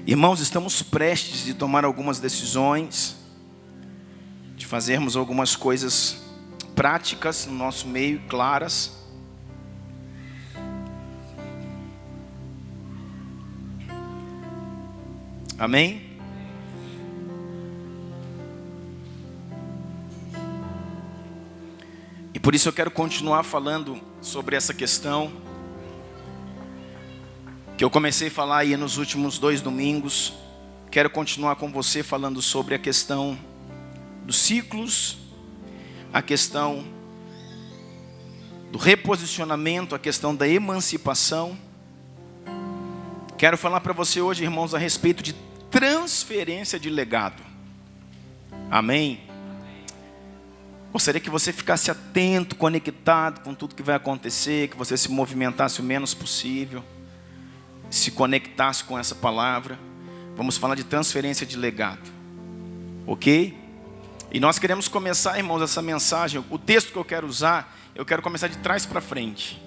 Irmãos, estamos prestes de tomar algumas decisões, de fazermos algumas coisas práticas no nosso meio, claras. Amém? E por isso eu quero continuar falando sobre essa questão que eu comecei a falar aí nos últimos 2 domingos. Quero continuar com você falando sobre a questão dos ciclos, a questão do reposicionamento, a questão da emancipação. Quero falar para você hoje, irmãos, a respeito de transferência de legado. Amém? Gostaria que você ficasse atento, conectado com tudo que vai acontecer, que você se movimentasse o menos possível, se conectasse com essa palavra. Vamos falar de transferência de legado, ok? E nós queremos começar, irmãos, essa mensagem. O texto que eu quero usar, eu quero começar de trás para frente.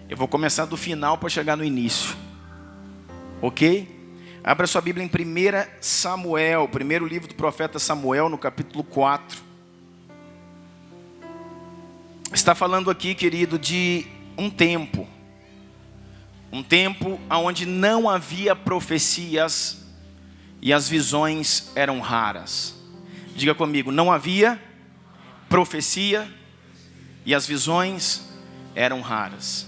Eu vou começar do final para chegar no início, ok? Abra sua Bíblia em 1 Samuel, primeiro livro do profeta Samuel, no capítulo 4. Está falando aqui, querido, de um tempo onde não havia profecias e as visões eram raras. Diga comigo, não havia profecia e as visões eram raras.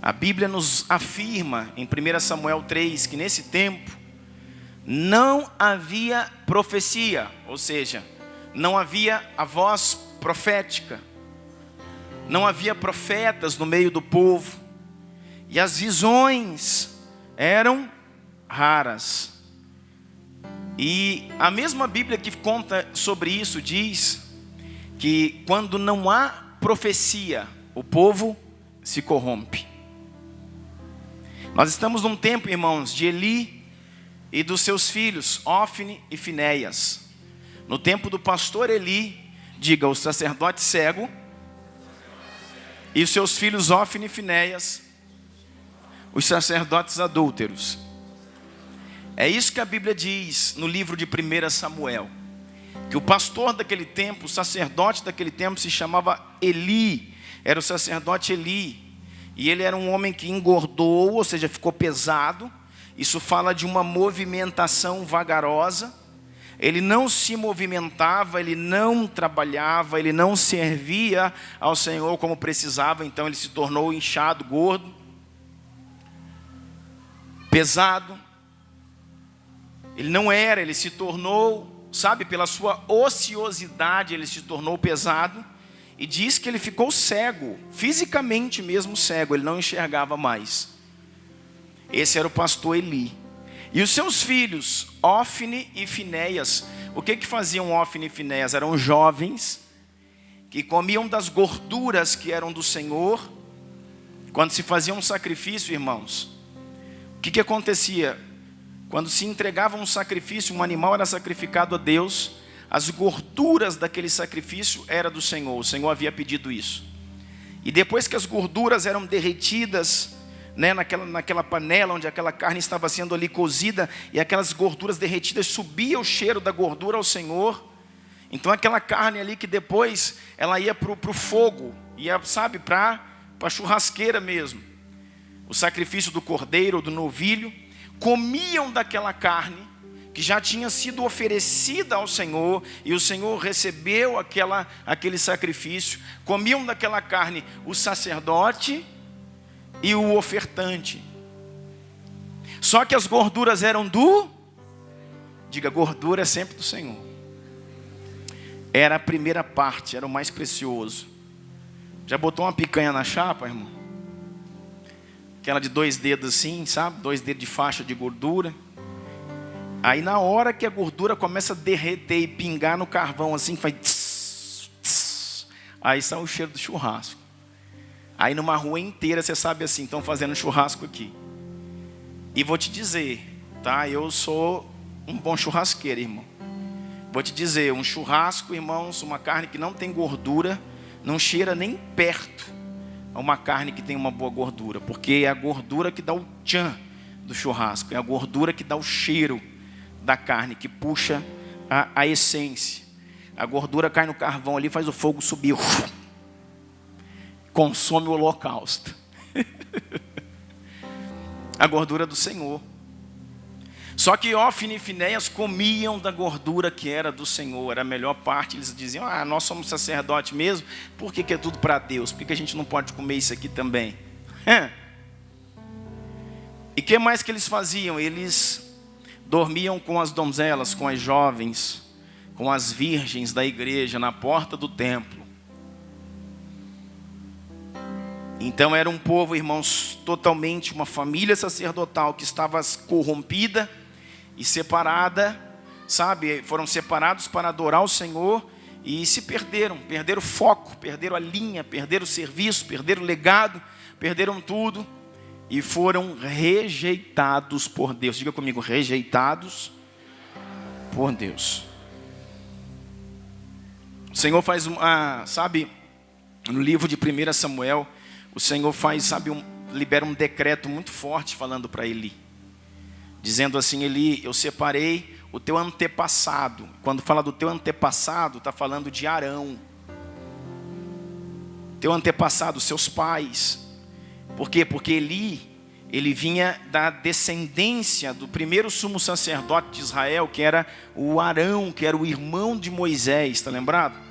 A Bíblia nos afirma em 1 Samuel 3 que nesse tempo não havia profecia, ou seja, não havia a voz profética, não havia profetas no meio do povo, e as visões eram raras. E a mesma Bíblia que conta sobre isso diz que quando não há profecia, o povo se corrompe. Nós estamos num tempo, irmãos, de Eli e dos seus filhos, Ofni e Finéias. No tempo do pastor Eli, diga, o sacerdote cego, e os seus filhos Ofni e Finéias, os sacerdotes adúlteros. É isso que a Bíblia diz no livro de 1 Samuel. Que o pastor daquele tempo, o sacerdote daquele tempo se chamava Eli. Era o sacerdote Eli. E ele era um homem que engordou, ou seja, ficou pesado. Isso fala de uma movimentação vagarosa. Ele não se movimentava, ele não trabalhava, ele não servia ao Senhor como precisava. Então ele se tornou inchado, gordo, pesado. Ele não era, ele se tornou, sabe, pela sua ociosidade, ele se tornou pesado. E diz que ele ficou cego, fisicamente mesmo cego, ele não enxergava mais. Esse era o pastor Eli. E os seus filhos, Ofni e Finéias, o que faziam Ofni e Finéias? Eram jovens que comiam das gorduras que eram do Senhor. Quando se fazia um sacrifício, irmãos, o que acontecia? Quando se entregava um sacrifício, um animal era sacrificado a Deus, as gorduras daquele sacrifício era do Senhor. O Senhor havia pedido isso. E depois que as gorduras eram derretidas, né, naquela panela onde aquela carne estava sendo ali cozida, e aquelas gorduras derretidas, subia o cheiro da gordura ao Senhor. Então aquela carne ali que depois ela ia para o fogo, ia, sabe, para a churrasqueira mesmo. O sacrifício do cordeiro ou do novilho, comiam daquela carne que já tinha sido oferecida ao Senhor, e o Senhor recebeu aquele sacrifício. Comiam daquela carne o sacerdote e o ofertante. Só que as gorduras eram diga, gordura é sempre do Senhor. Era a primeira parte, era o mais precioso. Já botou uma picanha na chapa, irmão? Aquela de 2 dedos assim, sabe? 2 dedos de faixa de gordura. Aí na hora que a gordura começa a derreter e pingar no carvão assim, faz tss, tss, aí sai o cheiro do churrasco. Aí numa rua inteira você sabe assim, estão fazendo churrasco aqui. E vou te dizer, tá? Eu sou um bom churrasqueiro, irmão. Vou te dizer, um churrasco, irmãos, uma carne que não tem gordura, não cheira nem perto a uma carne que tem uma boa gordura, porque é a gordura que dá o tchan do churrasco. É a gordura que dá o cheiro da carne, que puxa a essência. A gordura cai no carvão ali, faz o fogo subir. Consome o holocausto. A gordura do Senhor. Só que Hófni e Finéias comiam da gordura que era do Senhor. Era a melhor parte. Eles diziam, nós somos sacerdote mesmo. Por que é tudo para Deus? Por que a gente não pode comer isso aqui também? E o que mais que eles faziam? Eles dormiam com as donzelas, com as jovens, com as virgens da igreja, na porta do templo. Então era um povo, irmãos, totalmente uma família sacerdotal que estava corrompida e separada, sabe? Foram separados para adorar o Senhor e se perderam o foco, perderam a linha, perderam o serviço, perderam o legado, perderam tudo e foram rejeitados por Deus. Diga comigo, rejeitados por Deus. O Senhor faz no livro de 1 Samuel, o Senhor libera um decreto muito forte falando para Eli. Dizendo assim, Eli, eu separei o teu antepassado. Quando fala do teu antepassado, está falando de Arão. Teu antepassado, seus pais. Por quê? Porque ele vinha da descendência do primeiro sumo sacerdote de Israel, que era o Arão, que era o irmão de Moisés, está lembrado?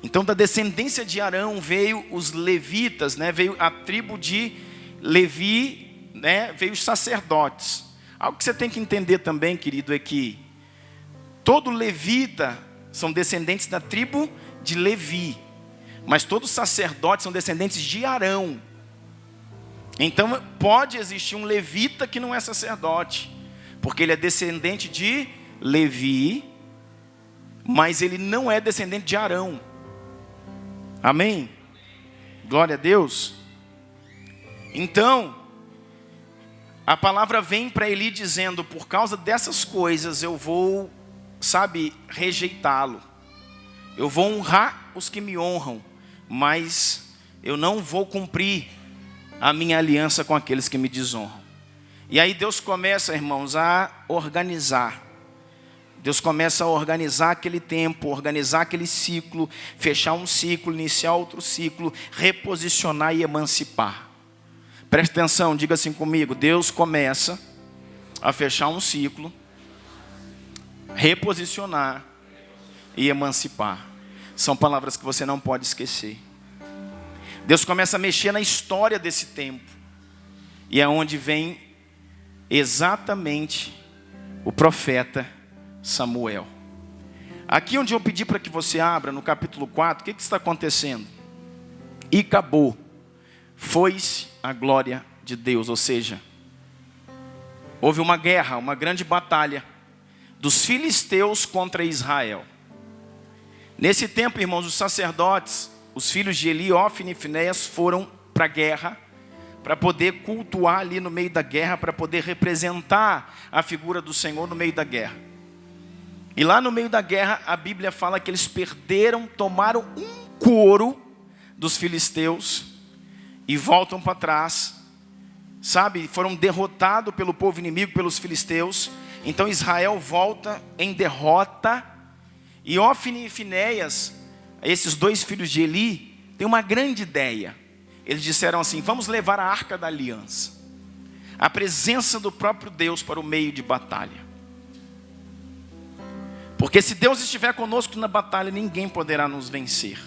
Então da descendência de Arão veio os levitas, né? Veio a tribo de Levi, né? Veio os sacerdotes. Algo que você tem que entender também, querido, é que todo levita são descendentes da tribo de Levi, mas todos os sacerdotes são descendentes de Arão. Então pode existir um levita que não é sacerdote, porque ele é descendente de Levi, mas ele não é descendente de Arão. Amém? Glória a Deus. Então a palavra vem para Eli dizendo, por causa dessas coisas eu vou, rejeitá-lo. Eu vou honrar os que me honram, mas eu não vou cumprir a minha aliança com aqueles que me desonram. E aí Deus começa, irmãos, a organizar. Deus começa a organizar aquele tempo, organizar aquele ciclo, fechar um ciclo, iniciar outro ciclo, reposicionar e emancipar. Preste atenção, diga assim comigo, Deus começa a fechar um ciclo, reposicionar e emancipar. São palavras que você não pode esquecer. Deus começa a mexer na história desse tempo. E é onde vem exatamente o profeta Samuel. Aqui onde eu pedi para que você abra, no capítulo 4, o que está acontecendo? E acabou. Foi-se a glória de Deus, ou seja, houve uma guerra, uma grande batalha dos filisteus contra Israel. Nesse tempo, irmãos, os sacerdotes, os filhos de Eli, Hófni e Finéias foram para a guerra, para poder cultuar ali no meio da guerra, para poder representar a figura do Senhor no meio da guerra. E lá no meio da guerra, a Bíblia fala que eles tomaram um couro dos filisteus e voltam para trás, foram derrotados pelo povo inimigo, pelos filisteus. Então Israel volta em derrota, e Hófni e Finéias, esses dois filhos de Eli, têm uma grande ideia. Eles disseram assim, vamos levar a arca da aliança, a presença do próprio Deus para o meio de batalha. Porque se Deus estiver conosco na batalha, ninguém poderá nos vencer.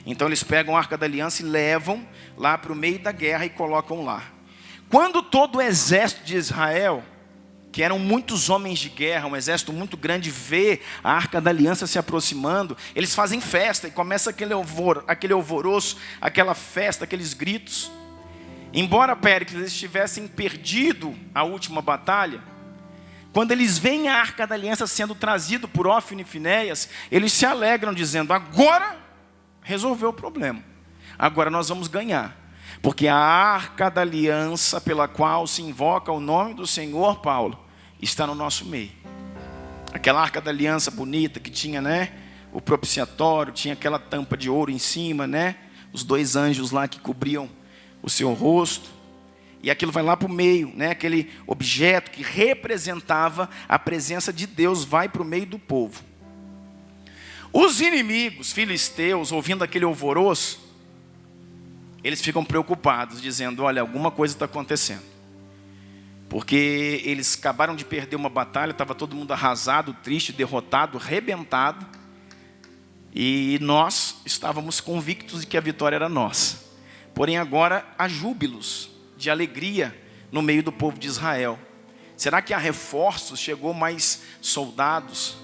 Então eles pegam a arca da aliança e levam lá para o meio da guerra e colocam lá. Quando todo o exército de Israel, que eram muitos homens de guerra, um exército muito grande, vê a arca da aliança se aproximando, eles fazem festa e começa aquele alvoroço, aquela festa, aqueles gritos. Embora Péricles eles tivessem perdido a última batalha, quando eles veem a arca da aliança sendo trazido por Hófni e Finéias, eles se alegram dizendo, agora resolveu o problema. Agora nós vamos ganhar. Porque a arca da aliança pela qual se invoca o nome do Senhor, Paulo, está no nosso meio. Aquela arca da aliança bonita que tinha, o propiciatório, tinha aquela tampa de ouro em cima, os dois anjos lá que cobriam o seu rosto. e aquilo vai lá para o meio, né? Aquele objeto que representava a presença de Deus vai para o meio do povo. Os inimigos filisteus, ouvindo aquele alvoroço, eles ficam preocupados, dizendo: olha, alguma coisa está acontecendo. Porque eles acabaram de perder uma batalha, estava todo mundo arrasado, triste, derrotado, arrebentado. E nós estávamos convictos de que a vitória era nossa. Porém agora há júbilos de alegria no meio do povo de Israel. Será que há reforços? Chegou mais soldados?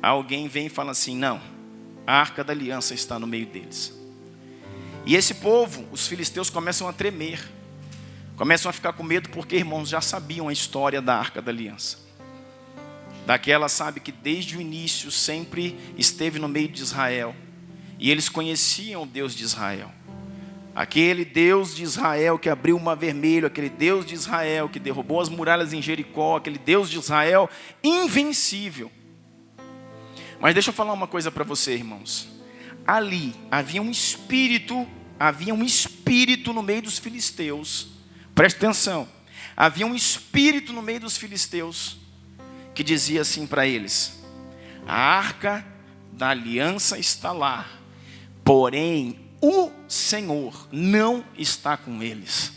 Alguém vem e fala assim: não, a arca da aliança está no meio deles. E esse povo, os filisteus, começam a tremer. Começam a ficar com medo porque, irmãos, já sabiam a história da arca da aliança. Daquela, sabe, que desde o início sempre esteve no meio de Israel. E eles conheciam o Deus de Israel. Aquele Deus de Israel que abriu o mar vermelho, aquele Deus de Israel que derrubou as muralhas em Jericó, aquele Deus de Israel invencível. Mas deixa eu falar uma coisa para você, irmãos. Ali havia um espírito no meio dos filisteus. Preste atenção. Havia um espírito no meio dos filisteus que dizia assim para eles: a arca da aliança está lá, porém o Senhor não está com eles.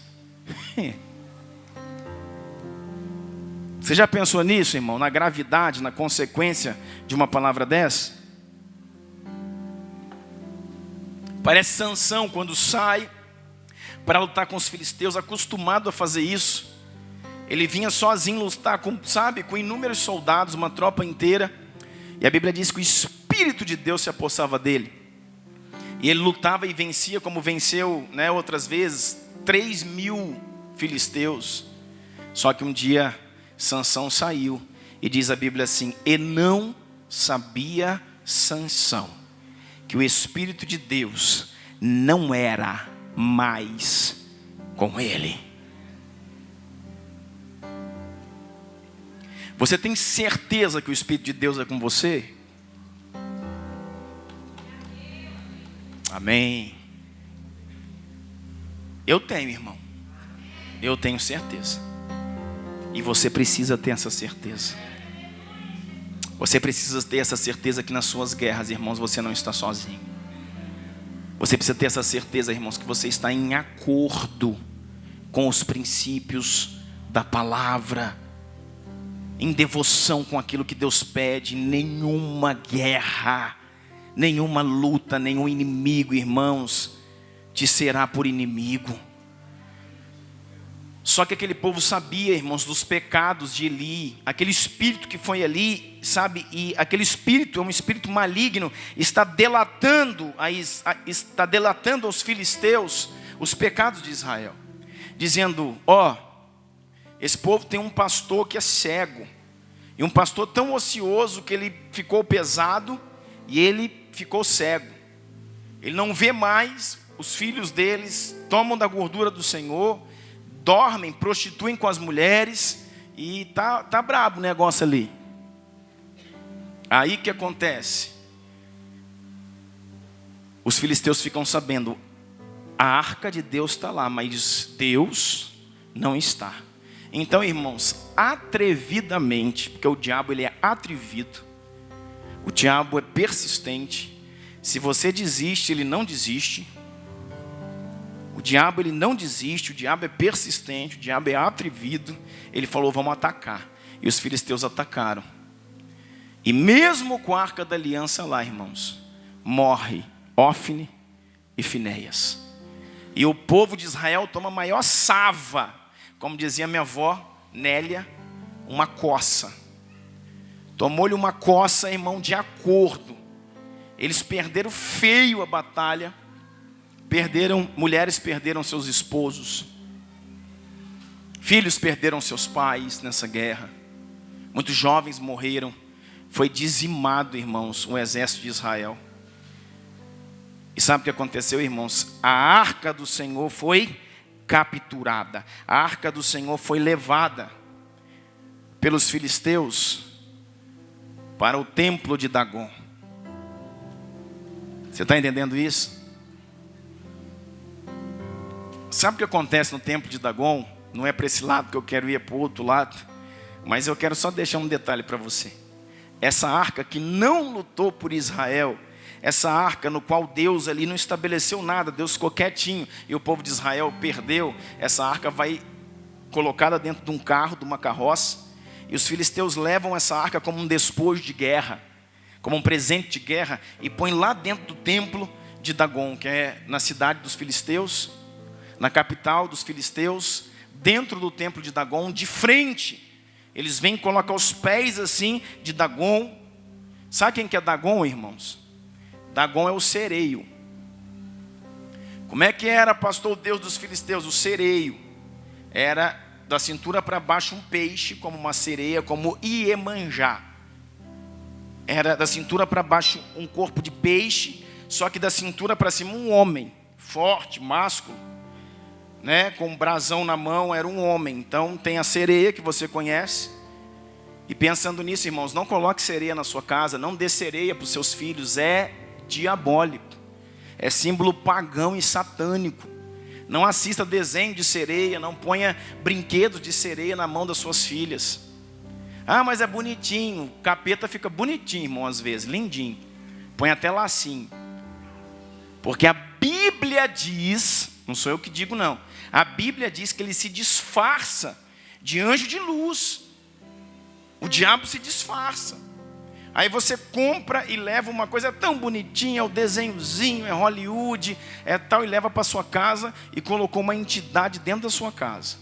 Você já pensou nisso, irmão? Na gravidade, na consequência de uma palavra dessa? Parece Sansão quando sai para lutar com os filisteus, acostumado a fazer isso. Ele vinha sozinho lutar com inúmeros soldados, uma tropa inteira. E a Bíblia diz que o Espírito de Deus se apossava dele. E ele lutava e vencia, como venceu, né, outras vezes, 3.000 filisteus. Só que um dia Sansão saiu. E diz a Bíblia assim: e não sabia Sansão que o Espírito de Deus não era mais com ele. Você tem certeza que o Espírito de Deus é com você? Amém. Eu tenho, irmão. Eu tenho certeza. E você precisa ter essa certeza. Você precisa ter essa certeza que nas suas guerras, irmãos, você não está sozinho. Você precisa ter essa certeza, irmãos, que você está em acordo com os princípios da palavra, em devoção com aquilo que Deus pede. Nenhuma guerra, nenhuma luta, nenhum inimigo, irmãos, te será por inimigo. Só que aquele povo sabia, irmãos, dos pecados de Eli. Aquele espírito que foi ali, sabe, e aquele espírito é um espírito maligno, está delatando aos filisteus os pecados de Israel, dizendo: ó, esse povo tem um pastor que é cego, e um pastor tão ocioso que ele ficou pesado e ele ficou cego. Ele não vê mais, os filhos deles tomam da gordura do Senhor, dormem, prostituem com as mulheres, e tá brabo o negócio ali. Aí que acontece? Os filisteus ficam sabendo, a arca de Deus está lá, mas Deus não está. Então, irmãos, atrevidamente, porque o diabo ele é atrevido, o diabo é persistente. Se você desiste, ele não desiste. O diabo ele não desiste, o diabo é persistente, o diabo é atrevido. Ele falou: vamos atacar. E os filisteus atacaram. E mesmo com a arca da aliança lá, irmãos, morre Ófni e Finéias. E o povo de Israel toma a maior sava, como dizia minha avó Nélia, uma coça. Tomou-lhe uma coça, irmão, de acordo. Eles perderam feio a batalha. Mulheres perderam seus esposos, filhos perderam seus pais nessa guerra, muitos jovens morreram. Foi dizimado, irmãos, o exército de Israel. E sabe o que aconteceu, irmãos? A arca do Senhor foi capturada, a arca do Senhor foi levada pelos filisteus para o templo de Dagom. Você está entendendo isso? Sabe o que acontece no templo de Dagom? não é para esse lado que eu quero ir, é para o outro lado. Mas eu quero só deixar um detalhe para você. Essa arca que não lutou por Israel, essa arca no qual Deus ali não estabeleceu nada, Deus ficou quietinho e o povo de Israel perdeu, essa arca vai colocada dentro de um carro, de uma carroça, e os filisteus levam essa arca como um despojo de guerra, como um presente de guerra, e põem lá dentro do templo de Dagon, que é na cidade dos filisteus, na capital dos filisteus, dentro do templo de Dagon, de frente. Eles vêm colocar os pés assim de Dagon. Sabe quem que é Dagon, irmãos? Dagon é o sereio. Como é que era, pastor, o Deus dos filisteus? O sereio era da cintura para baixo um peixe, como uma sereia, como Iemanjá. Era da cintura para baixo um corpo de peixe, só que da cintura para cima um homem, forte, másculo, né? Com um brasão na mão, era um homem. Então tem a sereia que você conhece. E pensando nisso, irmãos, não coloque sereia na sua casa, não dê sereia para os seus filhos, é diabólico, é símbolo pagão e satânico. Não assista desenho de sereia, não ponha brinquedos de sereia na mão das suas filhas. Ah, mas é bonitinho, o capeta fica bonitinho, irmão, às vezes, lindinho, põe até lacinho. Porque a Bíblia diz, não sou eu que digo não, a Bíblia diz que ele se disfarça de anjo de luz. O diabo se disfarça. Aí você compra e leva uma coisa tão bonitinha, o desenhozinho, é Hollywood, é tal, e leva para sua casa e colocou uma entidade dentro da sua casa.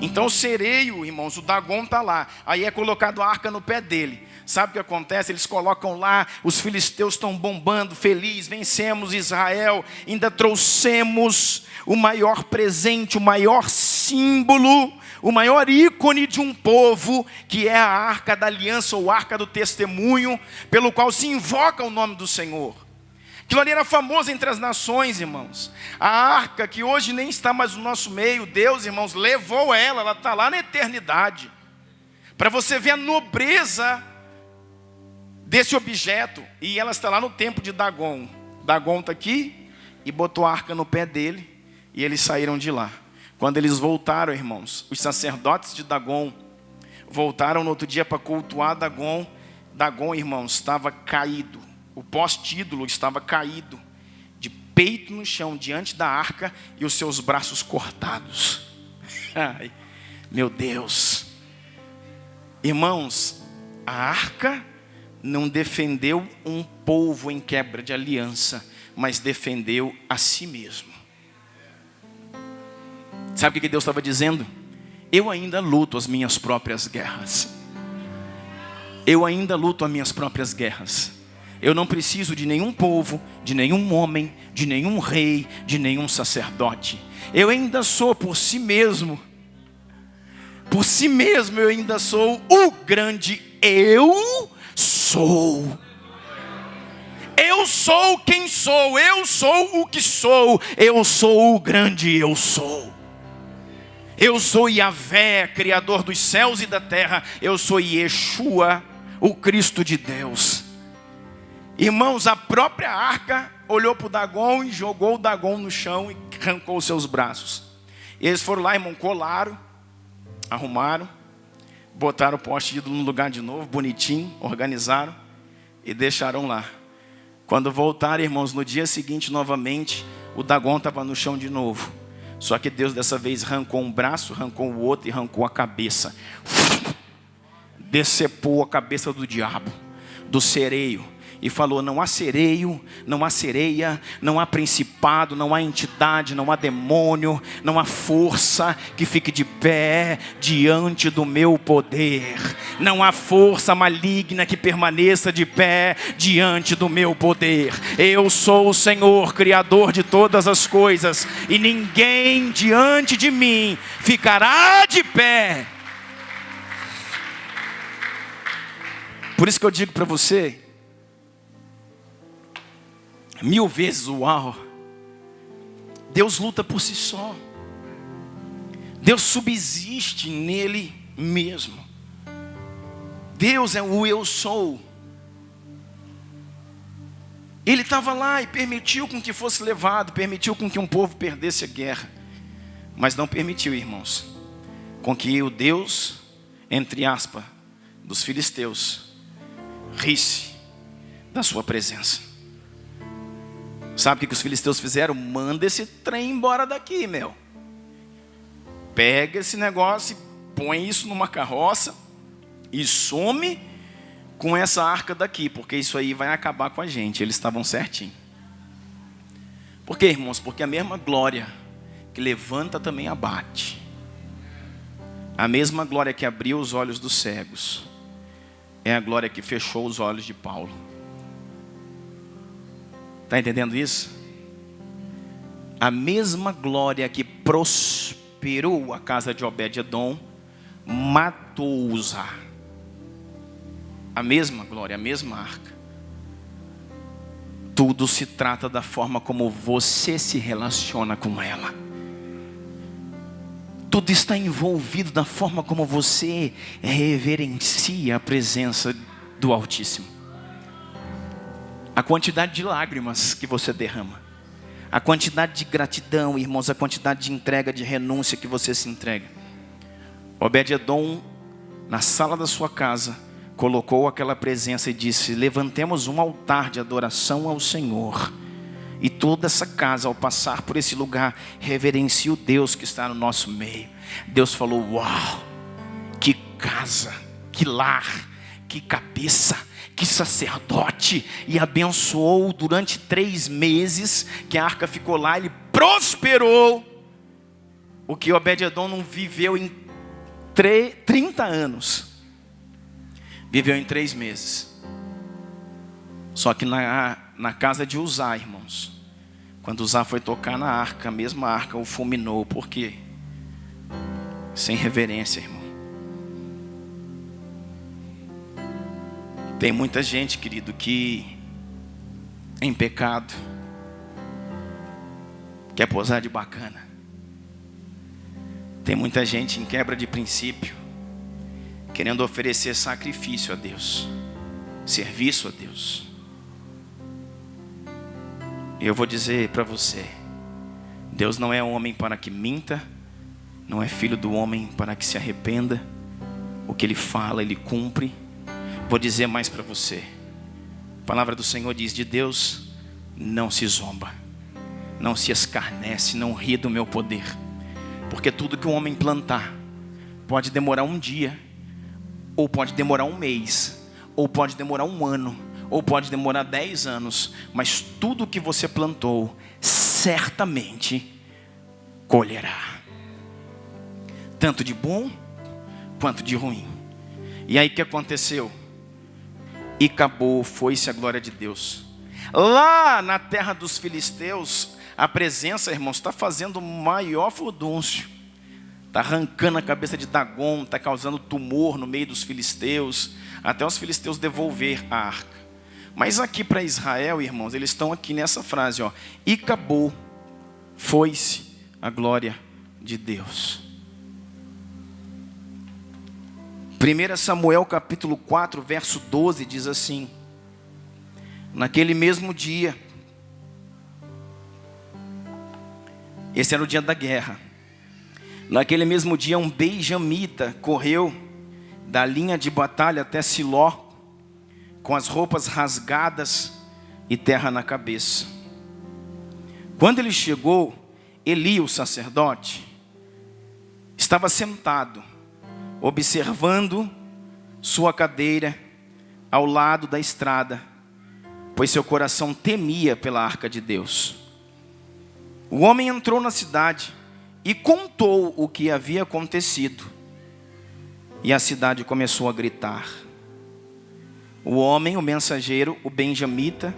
Então o sereio, irmãos, o Dagon está lá. Aí é colocado a arca no pé dele. Sabe o que acontece? Eles colocam lá, os filisteus estão bombando, felizes, vencemos Israel, ainda trouxemos o maior presente, o maior símbolo, o maior ícone de um povo, que é a arca da aliança ou arca do testemunho, pelo qual se invoca o nome do Senhor. Aquilo ali era famoso entre as nações, irmãos. A arca que hoje nem está mais no nosso meio, Deus, irmãos, levou ela está lá na eternidade. Para você ver a nobreza desse objeto, e ela está lá no templo de Dagon. Dagon está aqui, e botou a arca no pé dele, e eles saíram de lá. Quando eles voltaram, irmãos, os sacerdotes de Dagon voltaram no outro dia para cultuar Dagon. Dagon, irmãos, estava caído, o poste-ídolo estava caído, de peito no chão, diante da arca, e os seus braços cortados. Ai, meu Deus. Irmãos, a arca não defendeu um povo em quebra de aliança, mas defendeu a si mesmo. Sabe o que Deus estava dizendo? Eu ainda luto as minhas próprias guerras. Eu ainda luto as minhas próprias guerras. Eu não preciso de nenhum povo, de nenhum homem, de nenhum rei, de nenhum sacerdote. Eu ainda sou por si mesmo. Por si mesmo eu ainda sou o grande eu sou. Eu sou quem sou, eu sou o que sou, eu sou o grande eu sou. Eu sou Yahvé, Criador dos céus e da terra. Eu sou Yeshua, o Cristo de Deus. Irmãos, a própria arca olhou para o Dagon e jogou o Dagon no chão e arrancou os seus braços. E eles foram lá, irmão, colaram, arrumaram, botaram o poste ídolo no lugar de novo, bonitinho, organizaram e deixaram lá. Quando voltaram, irmãos, no dia seguinte novamente, o Dagon estava no chão de novo. Só que Deus dessa vez arrancou um braço, arrancou o outro e arrancou a cabeça. Decepou a cabeça do diabo, do sereio. E falou, não há sereio, não há sereia, não há principado, não há entidade, não há demônio, não há força que fique de pé diante do meu poder. Não há força maligna que permaneça de pé diante do meu poder. Eu sou o Senhor, Criador de todas as coisas, e ninguém diante de mim ficará de pé. Por isso que eu digo para você, 1000 vezes, uau, Deus luta por si só. Deus subsiste nele mesmo. Deus é o eu sou. Ele estava lá e permitiu com que fosse levado, permitiu com que um povo perdesse a guerra. mas não permitiu, irmãos, com que o Deus, entre aspas, dos filisteus, risse da sua presença. Sabe o que os filisteus fizeram? Manda esse trem embora daqui, meu. Pega esse negócio e põe isso numa carroça e some com essa arca daqui, porque isso aí vai acabar com a gente. Eles estavam certinho. Por quê, irmãos? Porque a mesma glória que levanta também abate. A mesma glória que abriu os olhos dos cegos é a glória que fechou os olhos de Paulo. Está entendendo isso? A mesma glória que prosperou a casa de Obed-edom matou Uza. A mesma glória, a mesma arca. Tudo se trata da forma como você se relaciona com ela. Tudo está envolvido da forma como você reverencia a presença do Altíssimo. A quantidade de lágrimas que você derrama, a quantidade de gratidão, irmãos, a quantidade de entrega, de renúncia que você se entrega. Obed-edom, na sala da sua casa, colocou aquela presença e disse: levantemos um altar de adoração ao Senhor. E toda essa casa, ao passar por esse lugar, reverencia o Deus que está no nosso meio. Deus falou: uau, que casa, que lar, que cabeça, que sacerdote. E abençoou durante 3 meses que a arca ficou lá. Ele prosperou o que Obed-edom não viveu em 30 anos. Viveu em 3 meses. Só que na casa de Uzá, irmãos, quando Uzá foi tocar na arca, a mesma arca o fulminou. Por quê? Sem reverência, irmão. Tem muita gente, querido, que em pecado quer posar de bacana. Tem muita gente em quebra de princípio, querendo oferecer sacrifício a Deus, serviço a Deus. E eu vou dizer para você: Deus não é homem para que minta, não é filho do homem para que se arrependa. O que Ele fala, Ele cumpre. Vou dizer mais para você. A palavra do Senhor diz: de Deus não se zomba, não se escarnece, não ri do meu poder. Porque tudo que um homem plantar pode demorar um dia, ou pode demorar um mês, ou pode demorar um ano, ou pode demorar 10 anos. Mas tudo que você plantou, certamente colherá, tanto de bom quanto de ruim. E aí o que aconteceu? E acabou, foi-se a glória de Deus. Lá na terra dos filisteus, a presença, irmãos, está fazendo o maior furdúncio. Está arrancando a cabeça de Dagon, está causando tumor no meio dos filisteus, até os filisteus devolver a arca. Mas aqui para Israel, irmãos, eles estão aqui nessa frase, ó: e acabou, foi-se a glória de Deus. 1 Samuel capítulo 4, verso 12 diz assim: naquele mesmo dia, esse era o dia da guerra, naquele mesmo dia um benjamita correu da linha de batalha até Siló, com as roupas rasgadas e terra na cabeça. Quando ele chegou, Eli, o sacerdote, estava sentado, observando sua cadeira ao lado da estrada, pois seu coração temia pela arca de Deus. O homem entrou na cidade e contou o que havia acontecido, e a cidade começou a gritar. O homem, o mensageiro, o benjamita,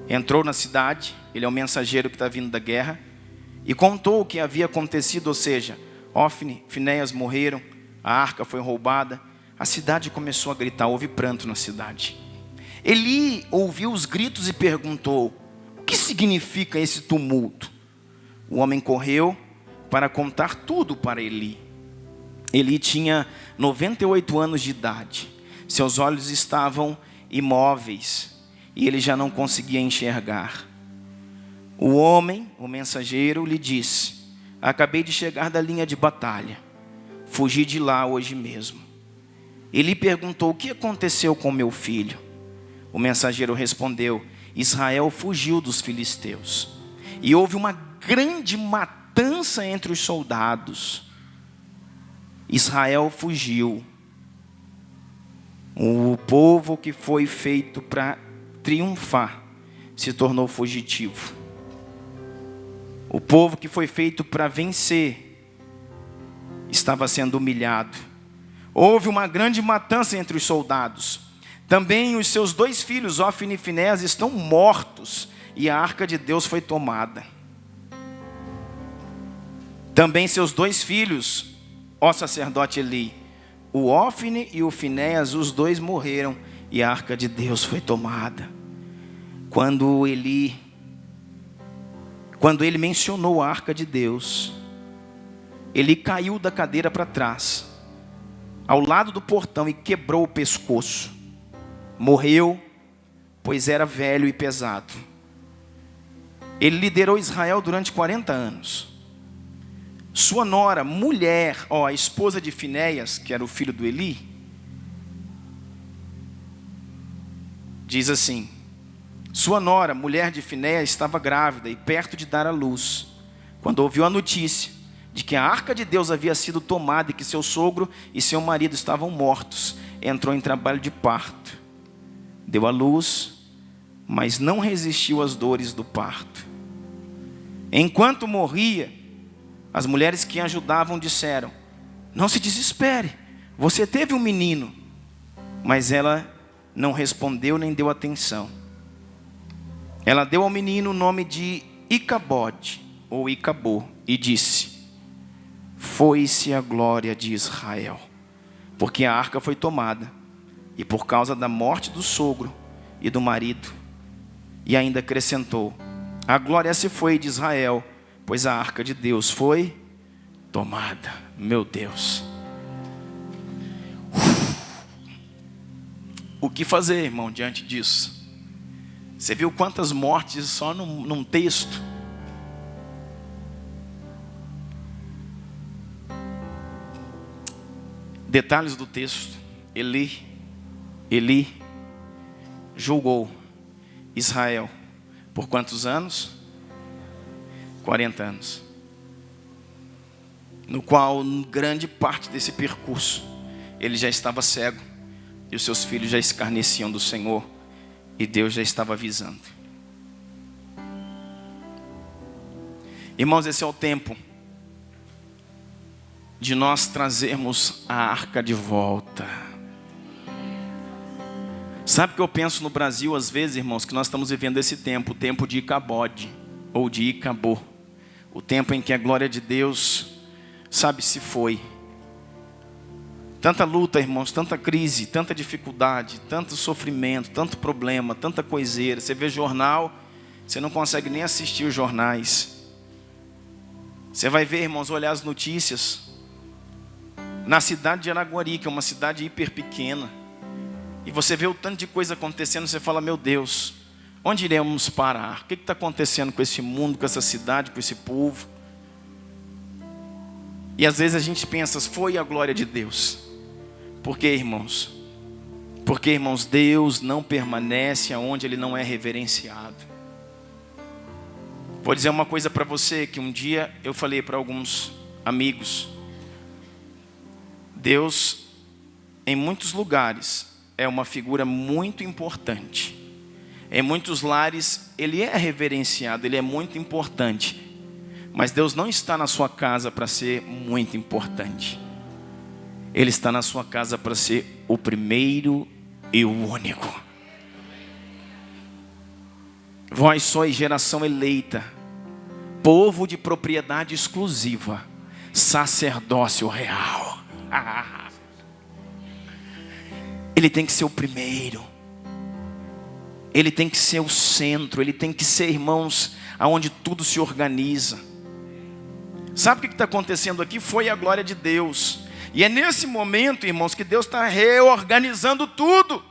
entrou na cidade. Ele é o mensageiro que está vindo da guerra, e contou o que havia acontecido, ou seja, Ofni, Finéias morreram, a arca foi roubada. A cidade começou a gritar, houve pranto na cidade. Eli ouviu os gritos e perguntou: o que significa esse tumulto? O homem correu para contar tudo para Eli. Eli tinha 98 anos de idade. Seus olhos estavam imóveis e ele já não conseguia enxergar. O homem, o mensageiro, lhe disse: acabei de chegar da linha de batalha. Fugi de lá hoje mesmo. Ele perguntou: o que aconteceu com meu filho? O mensageiro respondeu: Israel fugiu dos filisteus. E houve uma grande matança entre os soldados. Israel fugiu. O povo que foi feito para triunfar se tornou fugitivo. O povo que foi feito para vencer estava sendo humilhado. Houve uma grande matança entre os soldados. Também os seus 2 filhos, Ófni e Finéias, estão mortos, e a arca de Deus foi tomada. Também seus 2 filhos, ó sacerdote Eli, o Ófni e o Finéias, os 2 morreram, e a arca de Deus foi tomada. Quando ele mencionou a arca de Deus, ele caiu da cadeira para trás, ao lado do portão, e quebrou o pescoço. Morreu, pois era velho e pesado. Ele liderou Israel durante 40 anos. Sua nora, mulher, a esposa de Finéias, que era o filho do Eli, diz assim: sua nora, mulher de Finéias, estava grávida e perto de dar à luz, quando ouviu a notícia de que a arca de Deus havia sido tomada e que seu sogro e seu marido estavam mortos. Entrou em trabalho de parto. Deu à luz, mas não resistiu às dores do parto. Enquanto morria, as mulheres que a ajudavam disseram: não se desespere, você teve um menino. Mas ela não respondeu nem deu atenção. Ela deu ao menino o nome de Icabode, ou Icabô, e disse: foi-se a glória de Israel, porque a arca foi tomada, e por causa da morte do sogro e do marido. E ainda acrescentou: a glória se foi de Israel, pois a arca de Deus foi tomada. Meu Deus. O que fazer, irmão, diante disso? Você viu quantas mortes só num texto? Detalhes do texto. Eli julgou Israel por quantos anos? 40 anos. No qual, grande parte desse percurso, ele já estava cego, e os seus filhos já escarneciam do Senhor, e Deus já estava avisando. Irmãos, esse é o tempo de nós trazermos a arca de volta. Sabe o que eu penso no Brasil às vezes, irmãos? Que nós estamos vivendo esse tempo, o tempo de Icabode, ou de Icabô. O tempo em que a glória de Deus, sabe, se foi. Tanta luta, irmãos, tanta crise, tanta dificuldade, tanto sofrimento, tanto problema, tanta coiseira. Você vê jornal, você não consegue nem assistir os jornais. Você vai ver, irmãos, olhar as notícias. Na cidade de Araguari, que é uma cidade hiper pequena, e você vê o tanto de coisa acontecendo, você fala: meu Deus, onde iremos parar? O que está acontecendo com esse mundo, com essa cidade, com esse povo? E às vezes a gente pensa: foi a glória de Deus. Por quê, irmãos? Porque, irmãos, Deus não permanece aonde Ele não é reverenciado. Vou dizer uma coisa para você, que um dia eu falei para alguns amigos: Deus, em muitos lugares, é uma figura muito importante. Em muitos lares, Ele é reverenciado, Ele é muito importante. Mas Deus não está na sua casa para ser muito importante. Ele está na sua casa para ser o primeiro e o único. Vós sois geração eleita, povo de propriedade exclusiva, sacerdócio real. Ele tem que ser o primeiro. Ele tem que ser o centro. Ele tem que ser, irmãos, aonde tudo se organiza. Sabe o que está acontecendo aqui? Foi a glória de Deus. E é nesse momento, irmãos, que Deus está reorganizando tudo.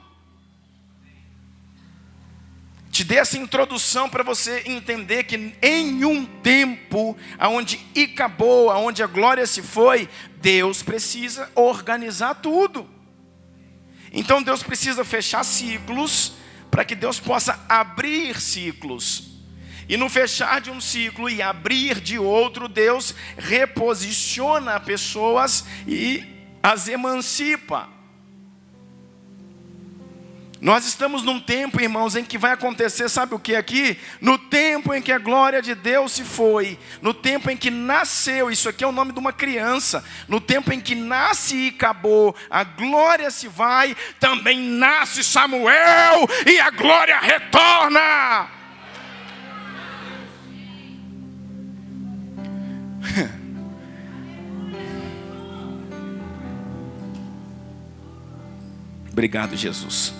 te dei essa introdução para você entender que em um tempo onde acabou, onde a glória se foi, Deus precisa organizar tudo. Então Deus precisa fechar ciclos para que Deus possa abrir ciclos. E no fechar de um ciclo e abrir de outro, Deus reposiciona pessoas e as emancipa. Nós estamos num tempo, irmãos, em que vai acontecer, sabe o que aqui? No tempo em que a glória de Deus se foi, no tempo em que nasceu, isso aqui é o nome de uma criança, no tempo em que nasce e acabou, a glória se vai, também nasce Samuel e a glória retorna. Obrigado, Jesus.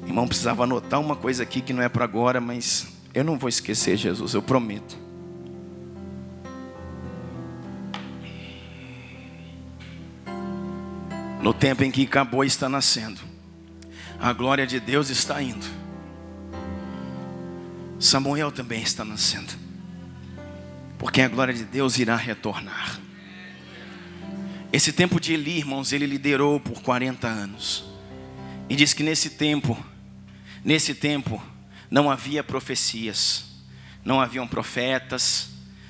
Irmão, precisava anotar uma coisa aqui que não é para agora, mas eu não vou esquecer, Jesus, eu prometo. No tempo em que acabou está nascendo, a glória de Deus está indo. Samuel também está nascendo, porque a glória de Deus irá retornar. Esse tempo de Eli, irmãos, ele liderou por 40 anos. E diz que nesse tempo não havia profecias, não haviam profetas,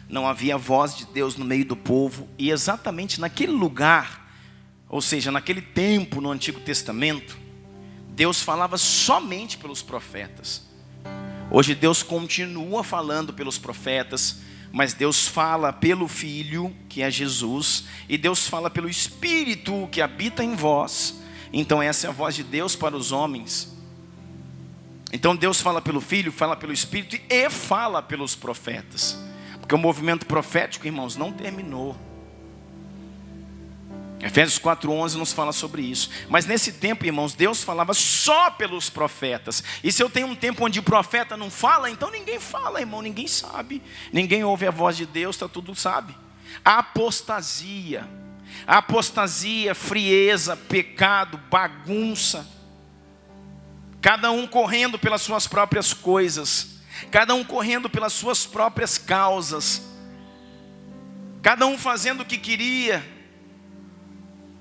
não havia voz de Deus no meio do povo. E exatamente naquele lugar, ou seja, naquele tempo no Antigo Testamento, Deus falava somente pelos profetas. Hoje Deus continua falando pelos profetas, mas Deus fala pelo Filho, que é Jesus, e Deus fala pelo Espírito que habita em vós. Então essa é a voz de Deus para os homens. Então Deus fala pelo Filho, fala pelo Espírito e fala pelos profetas. Porque o movimento profético, irmãos, não terminou. Efésios 4:11 nos fala sobre isso. Mas nesse tempo, irmãos, Deus falava só pelos profetas. E se eu tenho um tempo onde o profeta não fala, então ninguém fala, irmão, ninguém sabe. Ninguém ouve a voz de Deus, está tudo sabe. Apostasia, frieza, pecado, bagunça. Cada um correndo pelas suas próprias coisas. Cada um correndo pelas suas próprias causas. Cada um fazendo o que queria.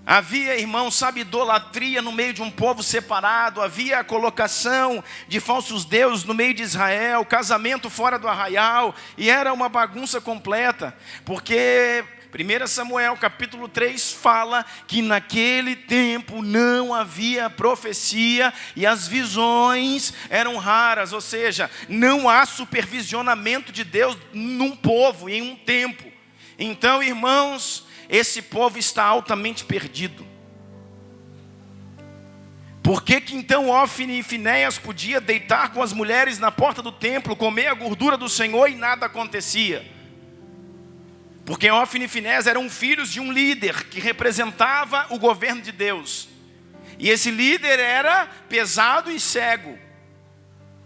Havia, irmão, sabe, idolatria no meio de um povo separado. Havia a colocação de falsos deuses no meio de Israel. Casamento fora do arraial. E era uma bagunça completa. Porque 1 Samuel capítulo 3 fala que naquele tempo não havia profecia. E as visões eram raras. Ou seja, não há supervisionamento de Deus num povo e em um tempo. Então, irmãos, esse povo está altamente perdido. Por que então Ófine e Finéias podia deitar com as mulheres na porta do templo, comer a gordura do Senhor e nada acontecia? Porque Ófine e Finéias eram filhos de um líder que representava o governo de Deus. E esse líder era pesado e cego.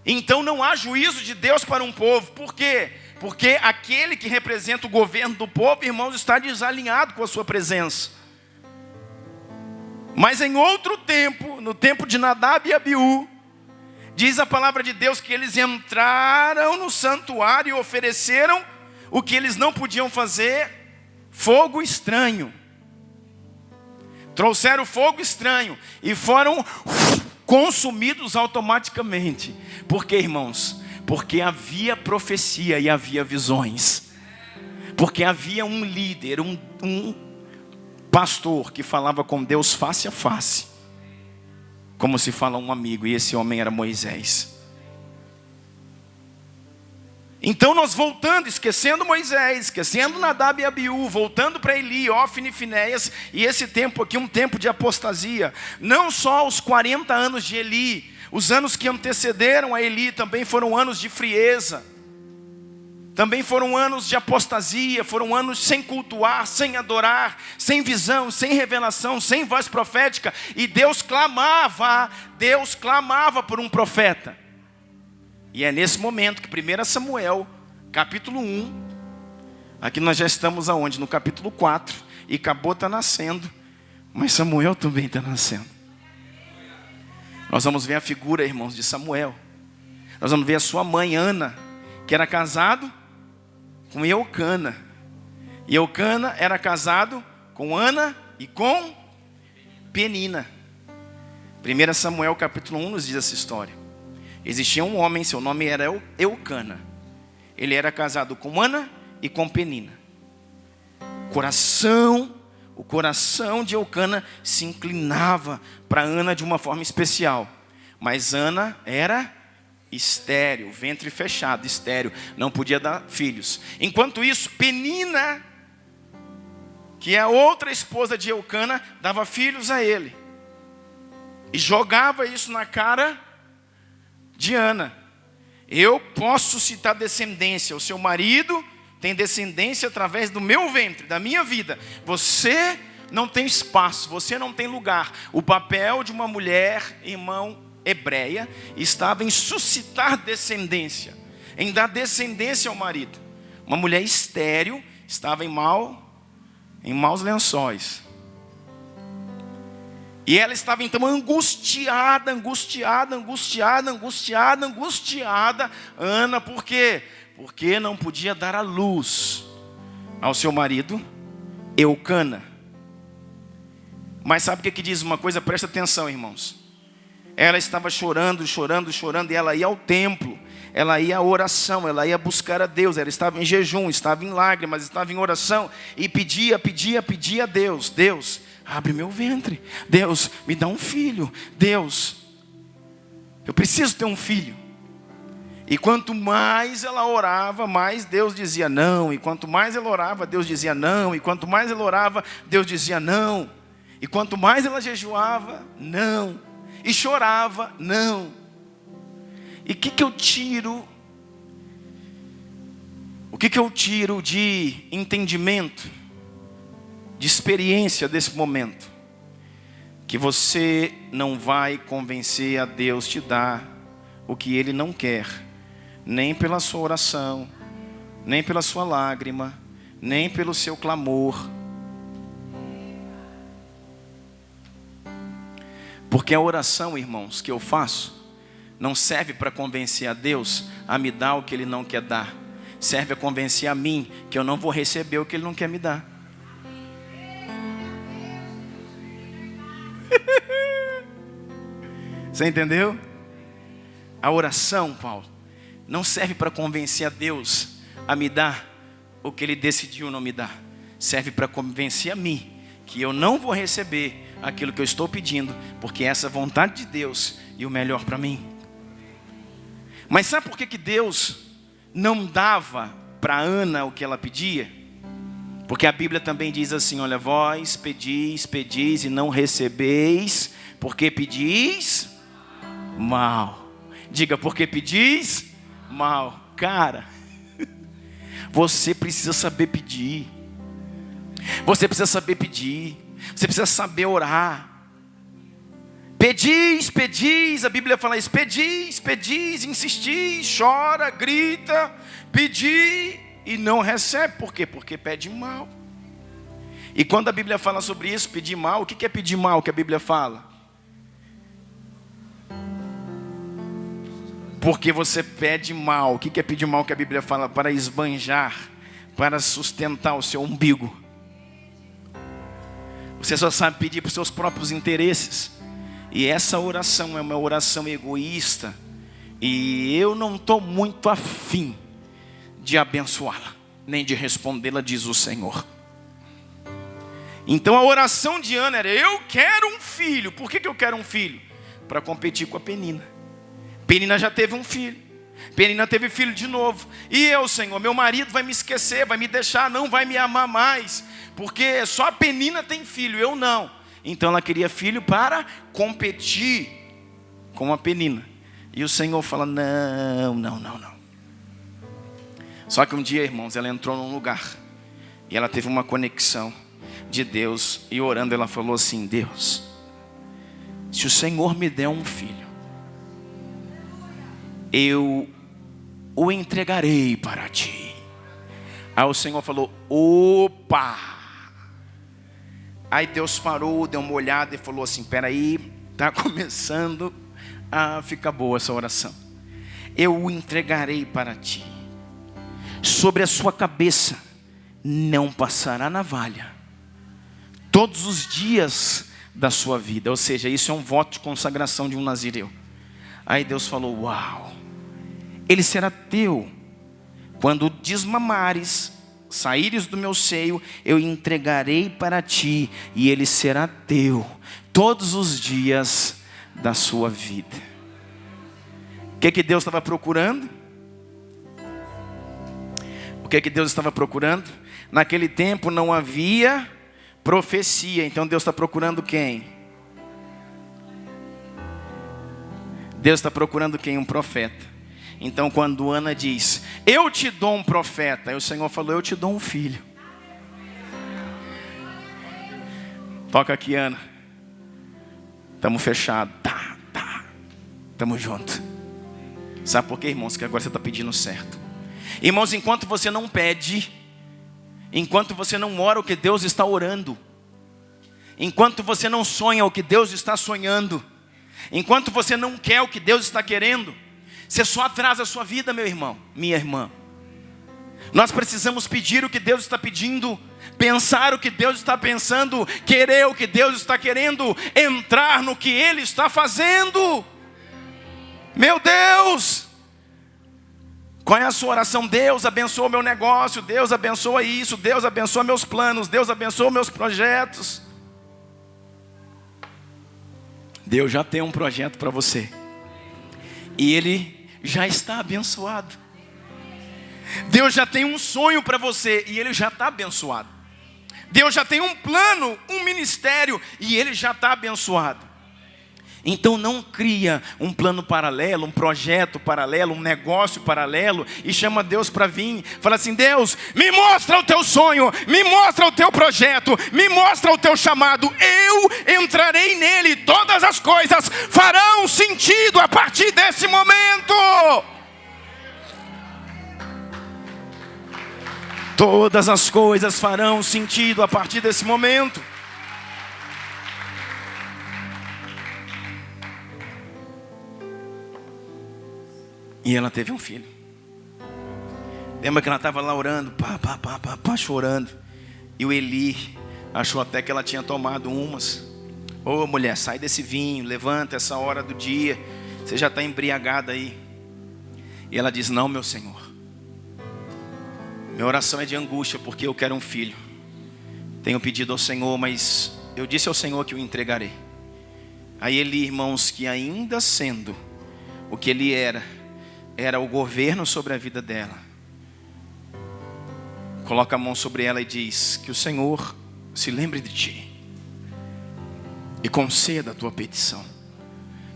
Então não há juízo de Deus para um povo. Por quê? Porque aquele que representa o governo do povo, irmãos, está desalinhado com a sua presença. Mas em outro tempo, no tempo de Nadab e Abiú, diz a palavra de Deus que eles entraram no santuário e ofereceram o que eles não podiam fazer, fogo estranho. Trouxeram fogo estranho e foram consumidos automaticamente. Por quê, irmãos? Porque havia profecia e havia visões. Porque havia um líder, um pastor que falava com Deus face a face. Como se fala um amigo, e esse homem era Moisés. Então nós voltando, esquecendo Moisés, esquecendo Nadab e Abiú, voltando para Eli, Ófine e Finéias, e esse tempo aqui, um tempo de apostasia. Não só os 40 anos de Eli, os anos que antecederam a Eli também foram anos de frieza. Também foram anos de apostasia, foram anos sem cultuar, sem adorar, sem visão, sem revelação, sem voz profética. E Deus clamava por um profeta. E é nesse momento que 1 Samuel, capítulo 1, aqui nós já estamos aonde? No capítulo 4. e acabou está nascendo, mas Samuel também está nascendo. Nós vamos ver a figura, irmãos, de Samuel. Nós vamos ver a sua mãe, Ana, que era casado com Eucana. E Eucana era casado com Ana e com Penina. 1 Samuel capítulo 1 nos diz essa história. Existia um homem, seu nome era Eucana. Ele era casado com Ana e com Penina. O coração de Eucana se inclinava para Ana de uma forma especial. Mas Ana era estéril, ventre fechado, estéril, não podia dar filhos. Enquanto isso, Penina, que é a outra esposa de Eucana, dava filhos a ele. E jogava isso na cara de Ana. Eu posso citar descendência, o seu marido tem descendência através do meu ventre, da minha vida. Você não tem espaço, você não tem lugar. O papel de uma mulher, irmão, hebreia, estava em suscitar descendência, em dar descendência ao marido. Uma mulher estéril estava em maus lençóis. E ela estava então angustiada. Ana, por quê? Porque não podia dar a luz ao seu marido, Eucana. Mas sabe o que diz uma coisa? Presta atenção, irmãos. Ela estava chorando, e ela ia ao templo. Ela ia à oração, ela ia buscar a Deus. Ela estava em jejum, estava em lágrimas, estava em oração. E pedia a Deus. Deus, abre meu ventre. Deus, me dá um filho. Deus, eu preciso ter um filho. E quanto mais ela orava, mais Deus dizia não. E quanto mais ela orava, Deus dizia não. E quanto mais ela orava, Deus dizia não. E quanto mais ela jejuava, não. E chorava, não. E o que eu tiro? O que eu tiro de entendimento, de experiência desse momento? Que você não vai convencer a Deus te dar o que Ele não quer, nem pela sua oração, nem pela sua lágrima, nem pelo seu clamor. Porque a oração, irmãos, que eu faço, não serve para convencer a Deus a me dar o que Ele não quer dar. Serve a convencer a mim que eu não vou receber o que Ele não quer me dar. Você entendeu? A oração, Paulo, não serve para convencer a Deus a me dar o que Ele decidiu não me dar. Serve para convencer a mim que eu não vou receber aquilo que eu estou pedindo, porque essa é a vontade de Deus e o melhor para mim. Mas sabe por que Deus não dava para Ana o que ela pedia? Porque a Bíblia também diz assim: olha, vós pedis e não recebeis, porque pedis mal. Diga, porque pedis mal. Cara, você precisa saber pedir. Você precisa saber pedir. Você precisa saber orar. Pedis, a Bíblia fala isso. Pedis, insistis, chora, grita, pedi e não recebe. Por quê? Porque pede mal. E quando a Bíblia fala sobre isso, pedir mal, o que é pedir mal que a Bíblia fala? Porque você pede mal. O que é pedir mal que a Bíblia fala? Para esbanjar, para sustentar o seu umbigo. Você só sabe pedir para os seus próprios interesses. E essa oração é uma oração egoísta. E eu não estou muito afim de abençoá-la, nem de respondê-la, diz o Senhor. Então a oração de Ana era: eu quero um filho. Por que eu quero um filho? Para competir com a Penina. Penina já teve um filho. Penina teve filho de novo. E eu, Senhor, meu marido vai me esquecer, vai me deixar, não vai me amar mais. Porque só a Penina tem filho, eu não. Então ela queria filho para competir com a Penina. E o Senhor fala: não. Só que um dia, irmãos, ela entrou num lugar. E ela teve uma conexão de Deus. E orando ela falou assim: Deus, se o Senhor me der um filho, eu o entregarei para ti. Aí o Senhor falou: opa! Aí Deus parou, deu uma olhada e falou assim: peraí, está começando a ficar boa essa oração. Eu o entregarei para ti. Sobre a sua cabeça não passará navalha todos os dias da sua vida. Ou seja, isso é um voto de consagração de um nazireu. Aí Deus falou: uau, ele será teu. Quando desmamares, saíres do meu seio, eu entregarei para ti, e ele será teu todos os dias da sua vida. O que Deus estava procurando? O que Deus estava procurando? Naquele tempo não havia profecia, então Deus está procurando quem? Deus está procurando quem? Um profeta. Então quando Ana diz: eu te dou um profeta, aí o Senhor falou: eu te dou um filho. Toca aqui, Ana. Estamos fechados. Tá. Estamos juntos. Sabe por quê, irmãos? Que agora você está pedindo certo. Irmãos, enquanto você não pede, enquanto você não ora o que Deus está orando, enquanto você não sonha o que Deus está sonhando, enquanto você não quer o que Deus está querendo, você só atrasa a sua vida, meu irmão, minha irmã. Nós precisamos pedir o que Deus está pedindo, pensar o que Deus está pensando, querer o que Deus está querendo, entrar no que Ele está fazendo. Meu Deus! Qual é a sua oração? Deus abençoa o meu negócio, Deus abençoa isso, Deus abençoa meus planos, Deus abençoa meus projetos. Deus já tem um projeto para você, e Ele já está abençoado. Deus já tem um sonho para você, e Ele já está abençoado. Deus já tem um plano, um ministério, e Ele já está abençoado. Então não cria um plano paralelo, um projeto paralelo, um negócio paralelo, e chama Deus para vir. Fala assim: Deus, me mostra o teu sonho, me mostra o teu projeto, me mostra o teu chamado. Eu entrarei nele, todas as coisas farão sentido a partir desse momento. Todas as coisas farão sentido a partir desse momento. E ela teve um filho. Lembra que ela estava lá orando, chorando. E o Eli achou até que ela tinha tomado umas. Ô mulher, sai desse vinho, levanta essa hora do dia. Você já está embriagada aí. E ela diz: não, meu Senhor. Minha oração é de angústia, porque eu quero um filho. Tenho pedido ao Senhor, mas eu disse ao Senhor que o entregarei. Aí Eli, irmãos, que ainda sendo o que ele era o governo sobre a vida dela, coloca a mão sobre ela e diz: que o Senhor se lembre de ti e conceda a tua petição.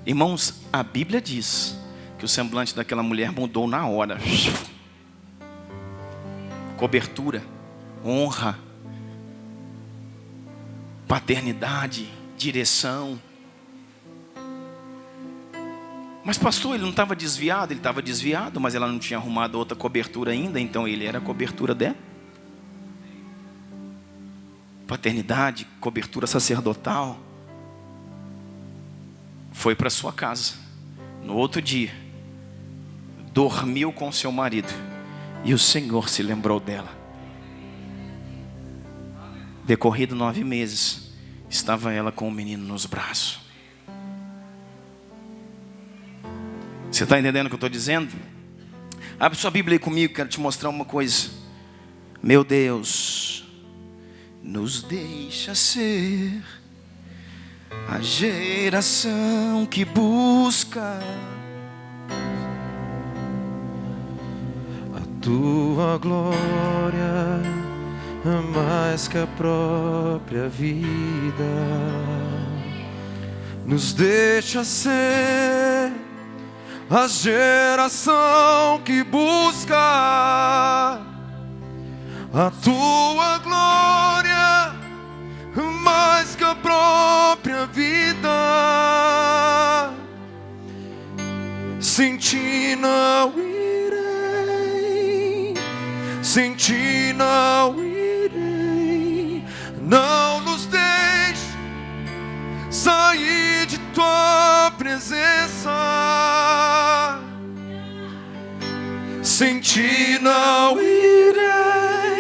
Irmãos, a Bíblia diz que o semblante daquela mulher mudou na hora. Cobertura, honra, paternidade, direção. Mas pastor, ele não estava desviado? Ele estava desviado, mas ela não tinha arrumado outra cobertura ainda, então ele era a cobertura dela. Paternidade, cobertura sacerdotal. Foi para sua casa. No outro dia, dormiu com seu marido, e o Senhor se lembrou dela. Decorrido 9 meses, estava ela com o menino nos braços. Você está entendendo o que eu estou dizendo? Abre sua Bíblia aí comigo, quero te mostrar uma coisa. Meu Deus, nos deixa ser a geração que busca a tua glória mais que a própria vida. Nos deixa ser a geração que busca a tua glória mais que a própria vida. Sem ti não irei, sem ti não irei. Não nos deixe presença. Sem ti não irei,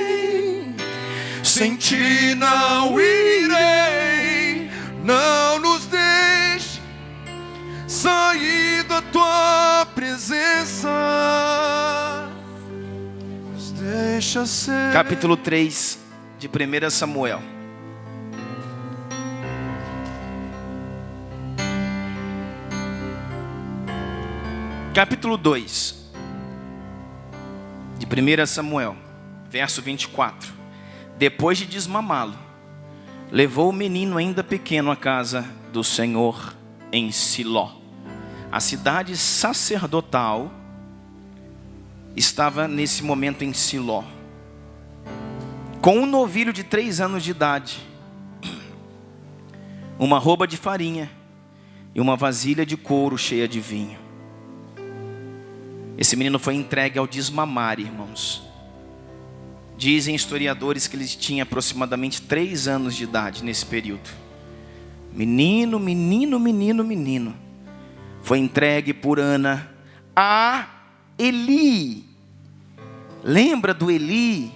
sem ti não irei. Não nos deixe sair da tua presença. Nos deixa ser. Capítulo 3 de 1 Samuel. Capítulo 2 de 1 Samuel, verso 24. Depois de desmamá-lo, levou o menino ainda pequeno à casa do Senhor em Siló. A cidade sacerdotal estava nesse momento em Siló, com um novilho de 3 anos de idade, uma roupa de farinha e uma vasilha de couro cheia de vinho. Esse menino foi entregue ao desmamar, irmãos. Dizem historiadores que ele tinha aproximadamente 3 anos de idade nesse período. Menino. Foi entregue por Ana a Eli. Lembra do Eli?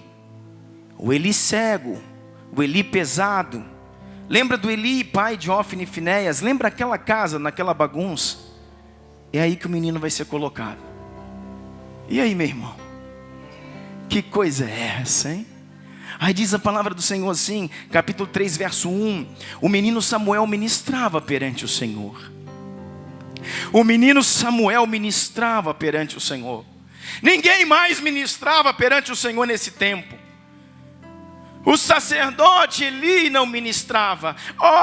O Eli cego, o Eli pesado. Lembra do Eli, pai de Ofni e Finéias? Lembra aquela casa, naquela bagunça? É aí que o menino vai ser colocado. E aí, meu irmão? Que coisa é essa, hein? Aí diz a palavra do Senhor assim, capítulo 3, verso 1. O menino Samuel ministrava perante o Senhor. O menino Samuel ministrava perante o Senhor. Ninguém mais ministrava perante o Senhor nesse tempo. O sacerdote Eli não ministrava,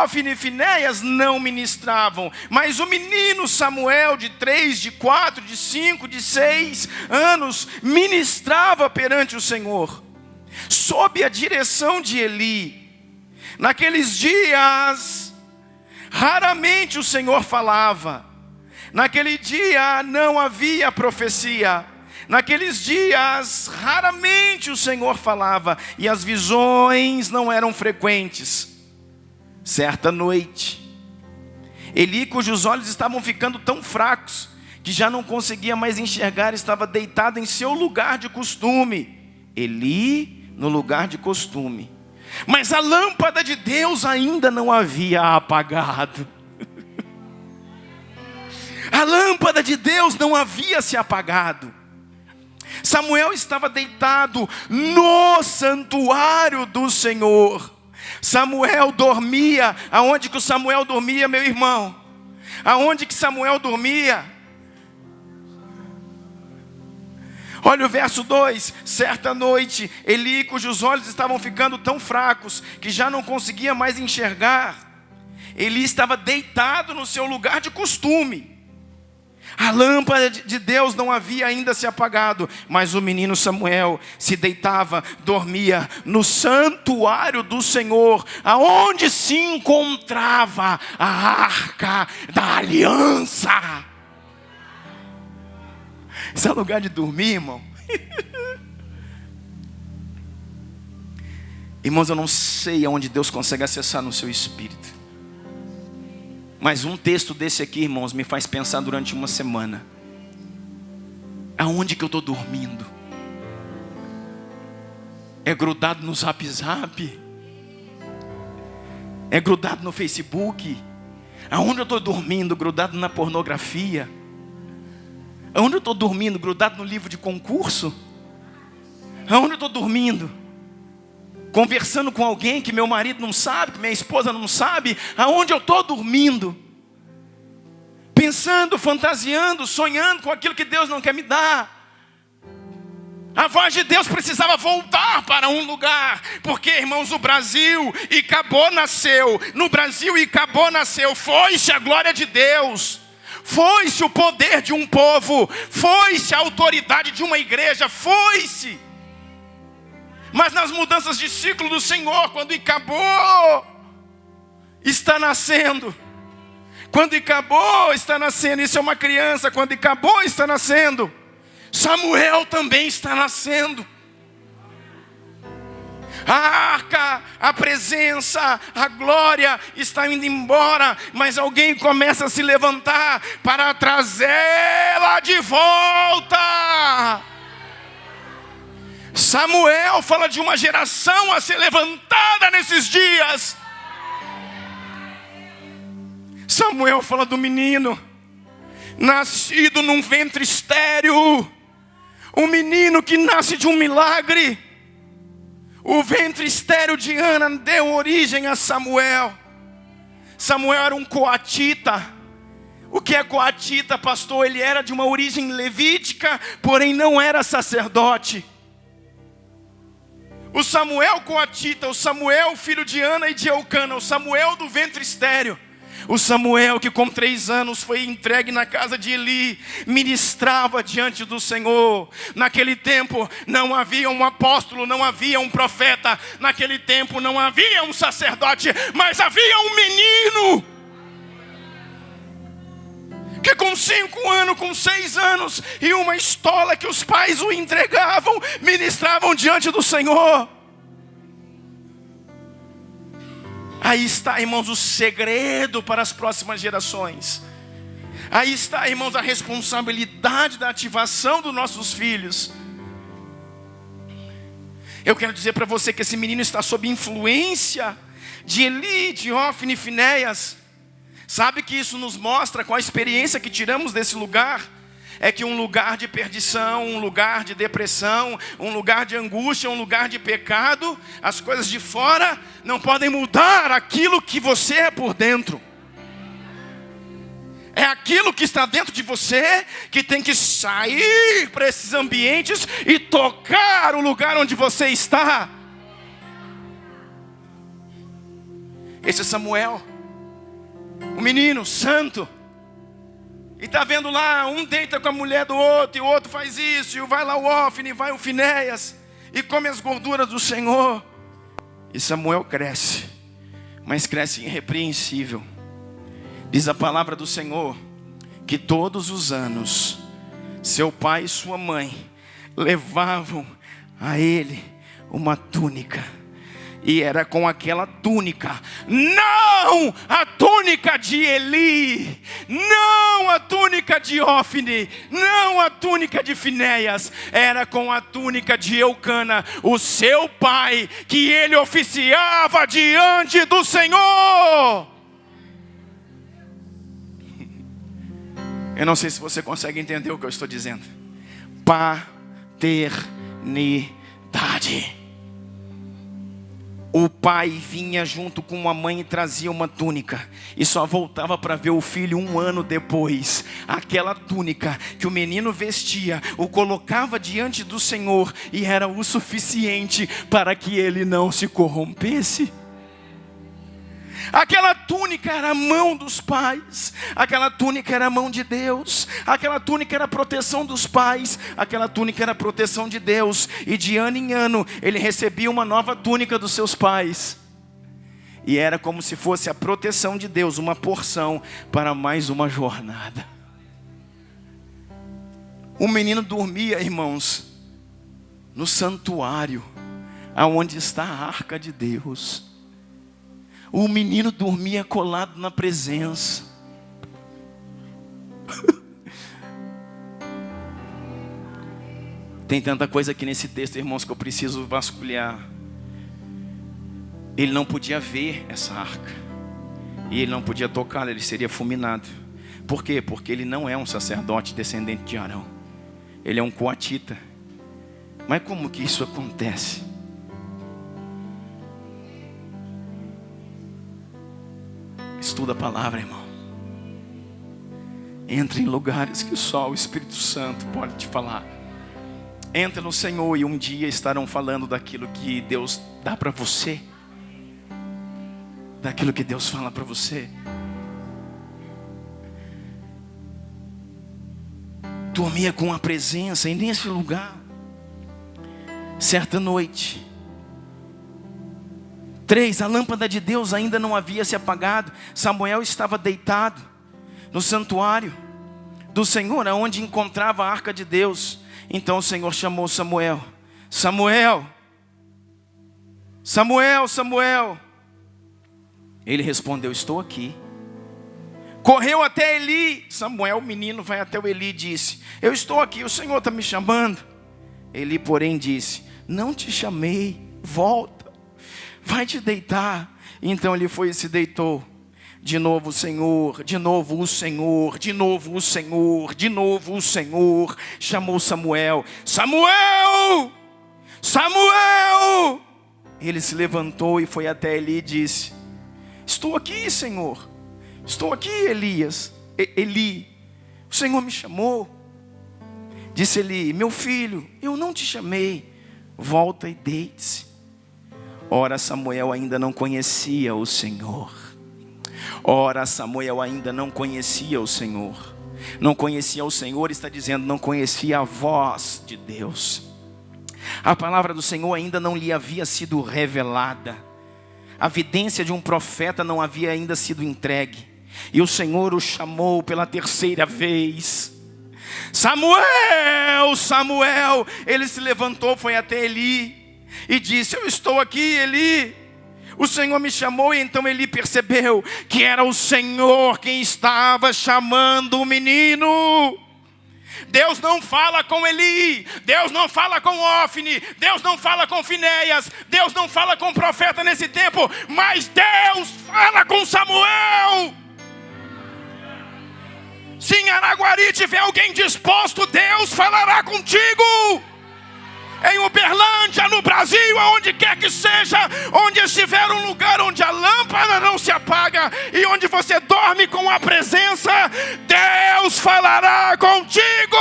Ofni e Finéias não ministravam, mas o menino Samuel de 3, de 4, de 5, de 6 anos ministrava perante o Senhor, sob a direção de Eli. Naqueles dias, raramente o Senhor falava, naquele dia não havia profecia. Naqueles dias, raramente o Senhor falava, e as visões não eram frequentes. Certa noite, Eli, cujos olhos estavam ficando tão fracos, que já não conseguia mais enxergar, estava deitado em seu lugar de costume. Eli, no lugar de costume. Mas a lâmpada de Deus ainda não havia apagado. A lâmpada de Deus não havia se apagado. Samuel estava deitado no santuário do Senhor. Samuel dormia. Aonde que o Samuel dormia, meu irmão? Aonde que Samuel dormia? Olha o verso 2. Certa noite, Eli, cujos olhos estavam ficando tão fracos, que já não conseguia mais enxergar, Eli estava deitado no seu lugar de costume. A lâmpada de Deus não havia ainda se apagado, mas o menino Samuel se deitava, dormia no santuário do Senhor, aonde se encontrava a arca da aliança. Esse é lugar de dormir, irmão. Irmãos, eu não sei aonde Deus consegue acessar no seu espírito. Mas um texto desse aqui, irmãos, me faz pensar durante uma semana. Aonde que eu estou dormindo? É grudado no Zap Zap? É grudado no Facebook? Aonde eu estou dormindo? Grudado na pornografia? Aonde eu estou dormindo? Grudado no livro de concurso? Aonde eu estou dormindo? Conversando com alguém que meu marido não sabe, que minha esposa não sabe? Aonde eu estou dormindo? Pensando, fantasiando, sonhando com aquilo que Deus não quer me dar. A voz de Deus precisava voltar para um lugar, porque, irmãos, o Brasil e Cabó nasceu. No Brasil e Cabó nasceu. Foi-se a glória de Deus. Foi-se o poder de um povo. Foi-se a autoridade de uma igreja. Foi-se. Mas nas mudanças de ciclo do Senhor, quando Icabô está nascendo, quando Icabô está nascendo, isso é uma criança, quando Icabô está nascendo, Samuel também está nascendo. A arca, a presença, a glória está indo embora, mas alguém começa a se levantar para trazê-la de volta. Samuel fala de uma geração a ser levantada nesses dias. Samuel fala do menino nascido num ventre estéril, um menino que nasce de um milagre. O ventre estéril de Ana deu origem a Samuel. Samuel era um coatita. O que é coatita, pastor? Ele era de uma origem levítica, porém não era sacerdote. O Samuel coatita, o Samuel filho de Ana e de Eucana, o Samuel do ventre estéril. O Samuel que com 3 anos foi entregue na casa de Eli, ministrava diante do Senhor. Naquele tempo não havia um apóstolo, não havia um profeta. Naquele tempo não havia um sacerdote, mas havia um menino que com 5 anos, com 6 anos, e uma estola que os pais o entregavam, ministravam diante do Senhor. Aí está, irmãos, o segredo para as próximas gerações. Aí está, irmãos, a responsabilidade da ativação dos nossos filhos. Eu quero dizer para você que esse menino está sob influência de Eli, de Ofni e Finéias. Sabe que isso nos mostra, com a experiência que tiramos desse lugar, é que um lugar de perdição, um lugar de depressão, um lugar de angústia, um lugar de pecado, as coisas de fora não podem mudar aquilo que você é por dentro. É aquilo que está dentro de você que tem que sair para esses ambientes e tocar o lugar onde você está. Esse é Samuel, o menino santo, e está vendo lá, um deita com a mulher do outro, e o outro faz isso, e vai lá o Ofni, vai o Finéias, e come as gorduras do Senhor. E Samuel cresce, mas cresce irrepreensível. Diz a palavra do Senhor, que todos os anos, seu pai e sua mãe levavam a ele uma túnica. E era com aquela túnica, não a túnica de Eli, não a túnica de Ofni, não a túnica de Finéias, era com a túnica de Eucana, o seu pai, que ele oficiava diante do Senhor. Eu não sei se você consegue entender o que eu estou dizendo. Paternidade. O pai vinha junto com a mãe e trazia uma túnica, e só voltava para ver o filho 1 ano depois. Aquela túnica que o menino vestia, o colocava diante do Senhor, e era o suficiente para que ele não se corrompesse. Aquela túnica era a mão dos pais, aquela túnica era a mão de Deus, aquela túnica era a proteção dos pais, aquela túnica era a proteção de Deus, e de ano em ano ele recebia uma nova túnica dos seus pais, e era como se fosse a proteção de Deus, uma porção para mais uma jornada. O menino dormia, irmãos, no santuário, aonde está a arca de Deus. O menino dormia colado na presença. Tem tanta coisa aqui nesse texto, irmãos, que eu preciso vasculhar. Ele não podia ver essa arca, e ele não podia tocá-la, ele seria fulminado. Por quê? Porque ele não é um sacerdote descendente de Arão. Ele é um coatita. Mas como que isso acontece? Estuda a palavra, irmão. Entra em lugares que só o Espírito Santo pode te falar. Entra no Senhor, e um dia estarão falando daquilo que Deus dá para você, daquilo que Deus fala para você. Dormia com a presença, e nesse lugar, certa noite, 3, a lâmpada de Deus ainda não havia se apagado. Samuel estava deitado no santuário do Senhor, aonde encontrava a arca de Deus. Então o Senhor chamou Samuel. Samuel. Samuel, Samuel. Ele respondeu: estou aqui. Correu até Eli. Samuel, o menino, vai até o Eli e disse: eu estou aqui, o Senhor está me chamando. Eli, porém, disse: não te chamei, volta, vai te deitar. Então ele foi e se deitou. De novo o Senhor, de novo o Senhor, de novo o Senhor, de novo o Senhor chamou Samuel: Samuel, Samuel. Ele se levantou e foi até Eli e disse: estou aqui, Senhor. Estou aqui, Eli, o Senhor me chamou. Disse Eli: meu filho, eu não te chamei, volta e deite-se. Ora, Samuel ainda não conhecia o Senhor. Ora, Samuel ainda não conhecia o Senhor. Não conhecia o Senhor, está dizendo, não conhecia a voz de Deus. A palavra do Senhor ainda não lhe havia sido revelada. A vidência de um profeta não havia ainda sido entregue. E o Senhor o chamou pela terceira vez: Samuel, Samuel. Ele se levantou, foi até Eli e disse: eu estou aqui, Eli. O Senhor me chamou. E então Eli percebeu que era o Senhor quem estava chamando o menino. Deus não fala com Eli, Deus não fala com Ofni, Deus não fala com Finéias, Deus não fala com o profeta nesse tempo, mas Deus fala com Samuel. Se em Araguari tiver alguém disposto, Deus falará contigo. Em Uberlândia, no Brasil, aonde quer que seja, onde estiver um lugar onde a lâmpada não se apaga e onde você dorme com a presença, Deus falará contigo.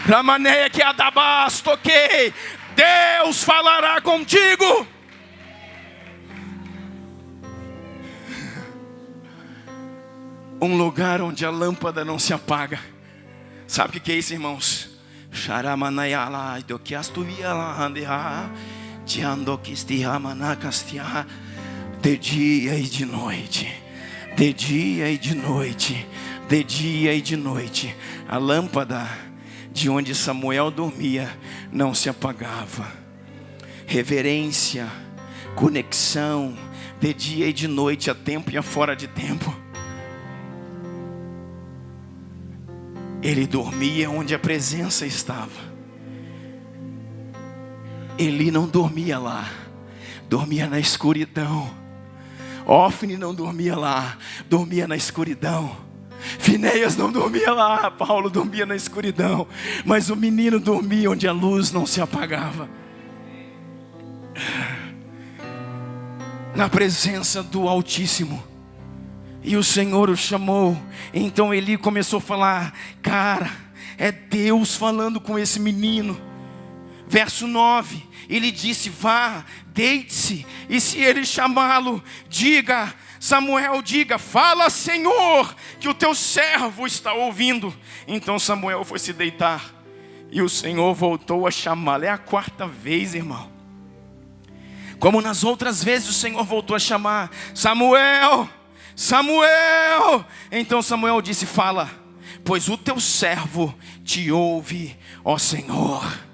Ramaneia que adabas, toquei. Deus falará contigo. Um lugar onde a lâmpada não se apaga. Sabe o que é isso, irmãos? De dia e de noite, de dia e de noite, de dia e de noite, a lâmpada de onde Samuel dormia não se apagava. Reverência, conexão, de dia e de noite, a tempo e a fora de tempo. Ele dormia onde a presença estava. Eli não dormia lá, dormia na escuridão. Ofni não dormia lá, dormia na escuridão. Finéias não dormia lá, Paulo dormia na escuridão. Mas o menino dormia onde a luz não se apagava. Na presença do Altíssimo. E o Senhor o chamou. Então Eli começou a falar: cara, é Deus falando com esse menino. Verso 9, ele disse: vá, deite-se, e se ele chamá-lo, diga, Samuel, diga, fala, Senhor, que o teu servo está ouvindo. Então Samuel foi se deitar, e o Senhor voltou a chamá-lo. É a quarta vez, irmão. Como nas outras vezes o Senhor voltou a chamar: Samuel, Samuel. Então Samuel disse: fala, pois o teu servo te ouve, ó Senhor.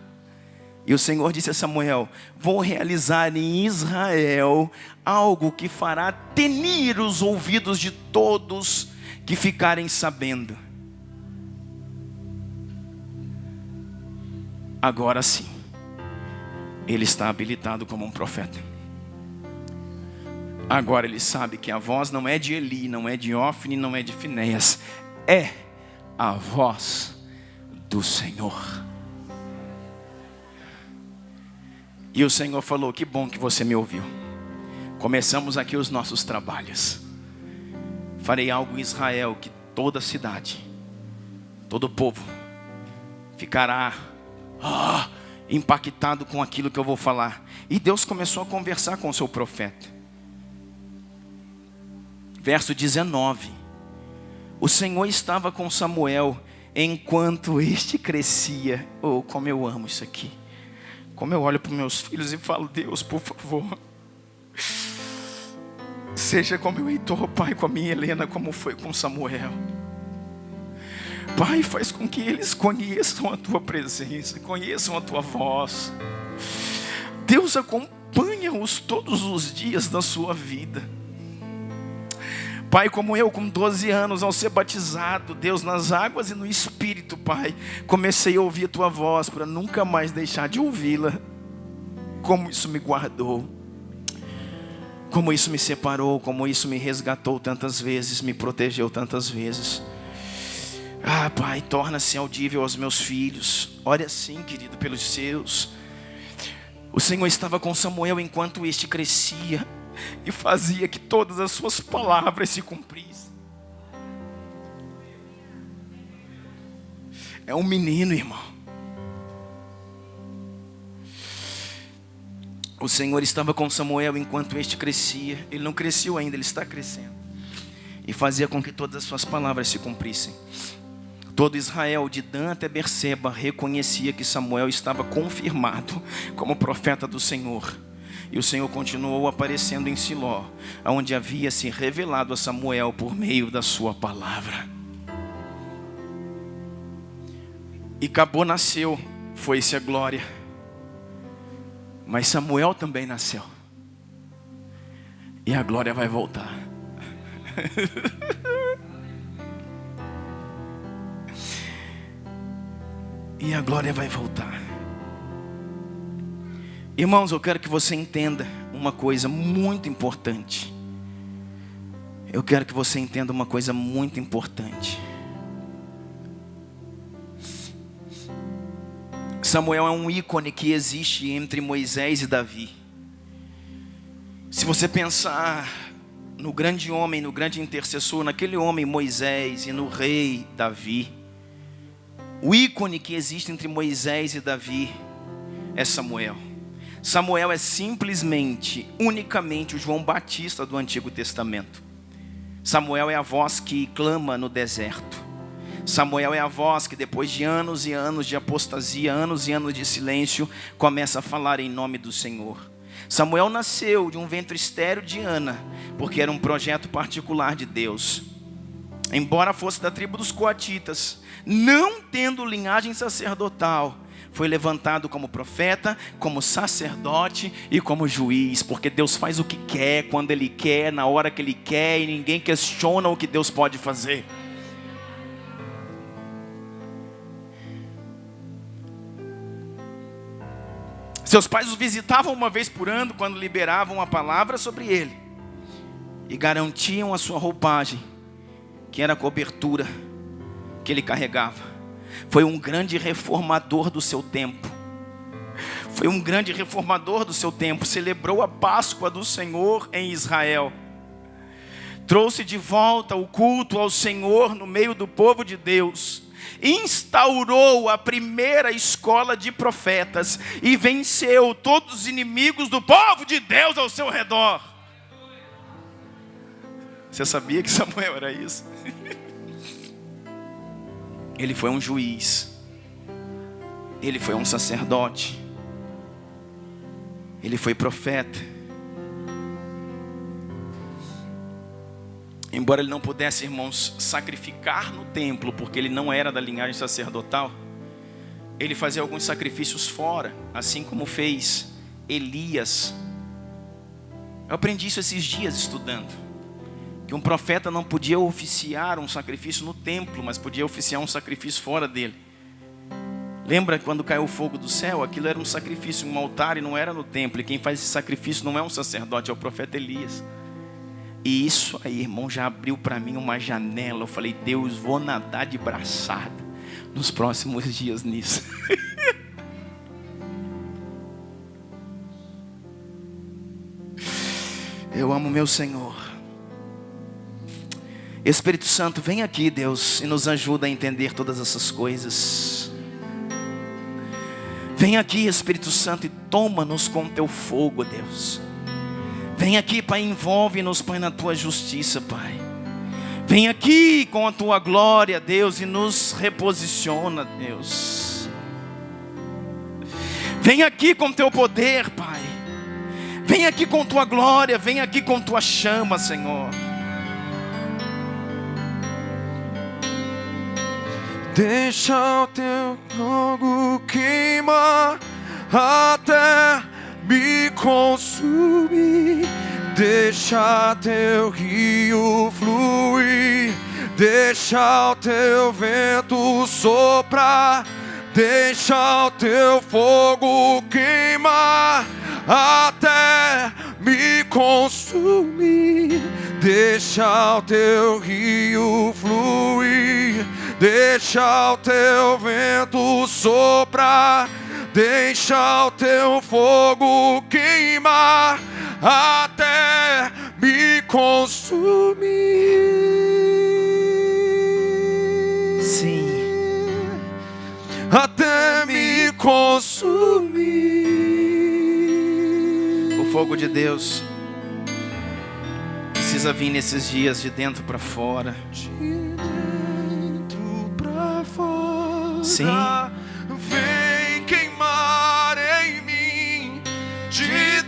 E o Senhor disse a Samuel: vou realizar em Israel algo que fará tenir os ouvidos de todos que ficarem sabendo. Agora sim, ele está habilitado como um profeta. Agora ele sabe que a voz não é de Eli, não é de Ofni, não é de Finéias, é a voz do Senhor. E o Senhor falou: que bom que você me ouviu. Começamos aqui os nossos trabalhos. Farei algo em Israel que toda a cidade, todo o povo ficará impactado com aquilo que eu vou falar. E Deus começou a conversar com o seu profeta. Verso 19. O Senhor estava com Samuel enquanto este crescia. Oh, como eu amo isso aqui. Como eu olho para os meus filhos e falo: Deus, por favor, seja como o Heitor, pai, com a minha Helena, como foi com Samuel. Pai, faz com que eles conheçam a tua presença, conheçam a tua voz. Deus, acompanha-os todos os dias da sua vida. Pai, como eu com 12 anos, ao ser batizado, Deus, nas águas e no Espírito, Pai, comecei a ouvir a tua voz para nunca mais deixar de ouvi-la. Como isso me guardou, como isso me separou, como isso me resgatou tantas vezes, me protegeu tantas vezes. Ah, Pai, torna-se audível aos meus filhos. Ore assim, querido, pelos seus. O Senhor estava com Samuel enquanto este crescia e fazia que todas as suas palavras se cumprissem. É um menino, irmão. O Senhor estava com Samuel enquanto este crescia. Ele não cresceu ainda, ele está crescendo. E fazia com que todas as suas palavras se cumprissem. Todo Israel, de Dan até Berseba, reconhecia que Samuel estava confirmado como profeta do Senhor. E o Senhor continuou aparecendo em Siló, onde havia se revelado a Samuel por meio da sua palavra. E Cabô nasceu, foi-se a glória. Mas Samuel também nasceu. E a glória vai voltar. E a glória vai voltar. Irmãos, eu quero que você entenda uma coisa muito importante. Eu quero que você entenda uma coisa muito importante. Samuel é um ícone que existe entre Moisés e Davi. Se você pensar no grande homem, no grande intercessor, naquele homem Moisés e no rei Davi, o ícone que existe entre Moisés e Davi é Samuel. Samuel é simplesmente, unicamente o João Batista do Antigo Testamento. Samuel é a voz que clama no deserto. Samuel é a voz que depois de anos e anos de apostasia, anos e anos de silêncio, começa a falar em nome do Senhor. Samuel nasceu de um ventre estéril de Ana, porque era um projeto particular de Deus. Embora fosse da tribo dos coatitas, não tendo linhagem sacerdotal, foi levantado como profeta, como sacerdote e como juiz, porque Deus faz o que quer, quando Ele quer, na hora que Ele quer, e ninguém questiona o que Deus pode fazer. Seus pais os visitavam uma vez por ano, quando liberavam a palavra sobre ele, e garantiam a sua roupagem, que era a cobertura que ele carregava. Foi um grande reformador do seu tempo. Foi um grande reformador do seu tempo. Celebrou a Páscoa do Senhor em Israel. Trouxe de volta o culto ao Senhor no meio do povo de Deus. Instaurou a primeira escola de profetas e venceu todos os inimigos do povo de Deus ao seu redor. Você sabia que Samuel era isso? Ele foi um juiz. Ele foi um sacerdote. Ele foi profeta. Embora ele não pudesse, irmãos, sacrificar no templo, porque ele não era da linhagem sacerdotal, ele fazia alguns sacrifícios fora, assim como fez Elias. Eu aprendi isso esses dias estudando, que um profeta não podia oficiar um sacrifício no templo, mas podia oficiar um sacrifício fora dele. Lembra quando caiu o fogo do céu? Aquilo era um sacrifício, um altar, e não era no templo. E quem faz esse sacrifício não é um sacerdote, é o profeta Elias. E isso aí, irmão, já abriu para mim uma janela. Eu falei, Deus, vou nadar de braçada nos próximos dias nisso. Eu amo meu Senhor. Espírito Santo, vem aqui, Deus, e nos ajuda a entender todas essas coisas. Vem aqui, Espírito Santo, e toma-nos com teu fogo, Deus. Vem aqui, Pai, envolve-nos, Pai, na tua justiça, Pai. Vem aqui com a tua glória, Deus, e nos reposiciona, Deus. Vem aqui com teu poder, Pai. Vem aqui com tua glória, vem aqui com tua chama, Senhor. Deixa o teu fogo queimar até me consumir. Deixa teu rio fluir. Deixa o teu vento soprar. Deixa o teu fogo queimar até me consumir. Deixa o teu rio fluir. Deixa o teu vento soprar. Deixa o teu fogo queimar até me consumir. Sim. Até me consumir. O fogo de Deus precisa vir nesses dias de dentro para fora. De dentro pra fora. Sim. Vem queimar em mim. De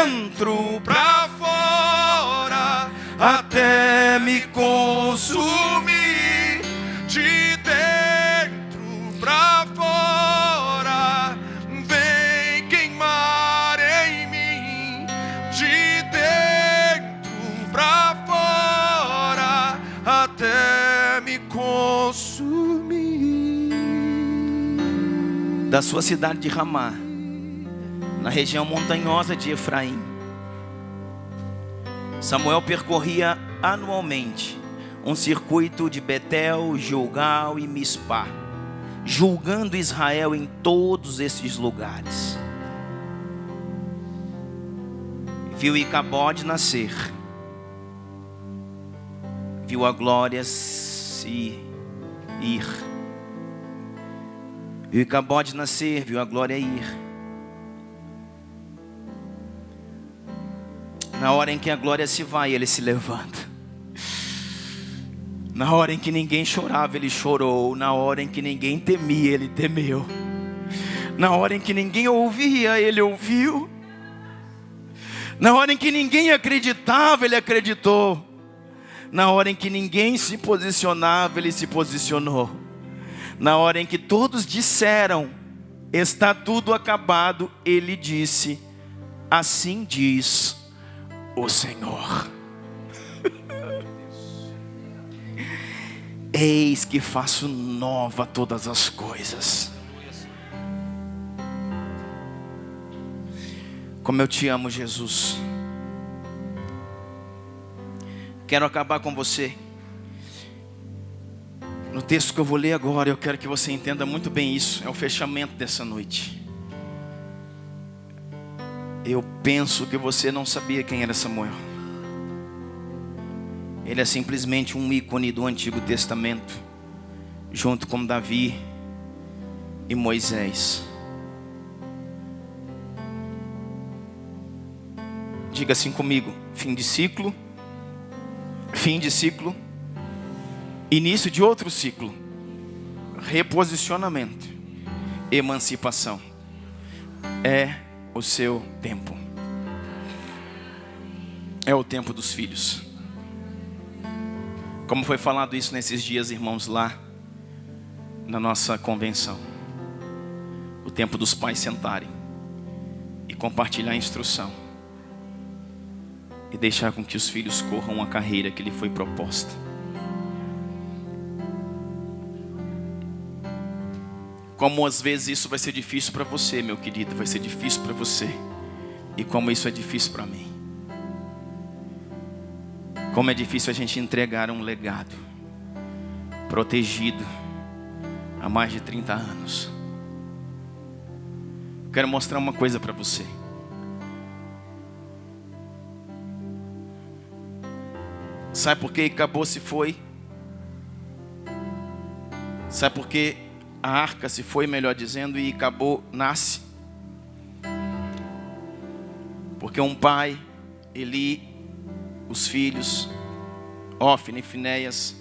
Dentro pra fora. Até me consumir. De dentro pra fora. Vem queimar em mim. De dentro pra fora. Até me consumir. da sua cidade de Ramá, na região montanhosa de Efraim, Samuel percorria anualmente um circuito de Betel, Gilgal e Mispá, julgando Israel em todos esses lugares. Viu Icabode nascer, viu a glória se ir. Viu Icabode nascer, viu a glória ir. Na hora em que a glória se vai, ele se levanta. Na hora em que ninguém chorava, ele chorou. Na hora em que ninguém temia, ele temeu. Na hora em que ninguém ouvia, ele ouviu. Na hora em que ninguém acreditava, ele acreditou. Na hora em que ninguém se posicionava, ele se posicionou. Na hora em que todos disseram, está tudo acabado, ele disse, assim diz o Senhor. Eis que faço nova todas as coisas. Como eu te amo, Jesus. Quero acabar com você. No texto que eu vou ler agora, eu quero que você entenda muito bem isso. É o fechamento dessa noite. Eu penso que você não sabia quem era Samuel. Ele é simplesmente um ícone do Antigo Testamento, junto com Davi e Moisés. Diga assim comigo: fim de ciclo, início de outro ciclo, reposicionamento, emancipação. É o seu tempo. É o tempo dos filhos. Como foi falado isso nesses dias, irmãos, lá na nossa convenção. O tempo dos pais sentarem e compartilhar a instrução e deixar com que os filhos corram a carreira que lhe foi proposta. Como às vezes isso vai ser difícil para você, meu querido, vai ser difícil para você. E como isso é difícil para mim. Como é difícil a gente entregar um legado protegido há mais de 30 anos. Quero mostrar uma coisa para você. Sabe por que Icabô se foi? Sabe por que a arca se foi, melhor dizendo, e Icabô nasce? Porque um pai, Eli, os filhos, Ofni e Finéias,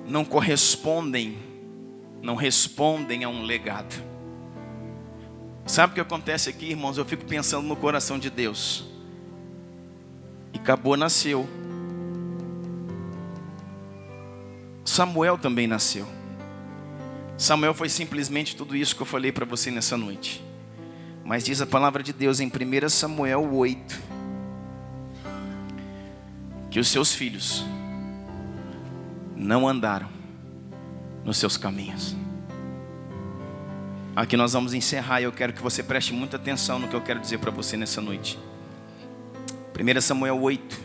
não respondem a um legado. Sabe o que acontece aqui, irmãos? Eu fico pensando no coração de Deus. Icabô nasceu, Samuel também nasceu. Samuel foi simplesmente tudo isso que eu falei para você nessa noite. Mas diz a palavra de Deus em 1 Samuel 8, que os seus filhos não andaram nos seus caminhos. Aqui nós vamos encerrar e eu quero que você preste muita atenção no que eu quero dizer para você nessa noite. 1 Samuel 8,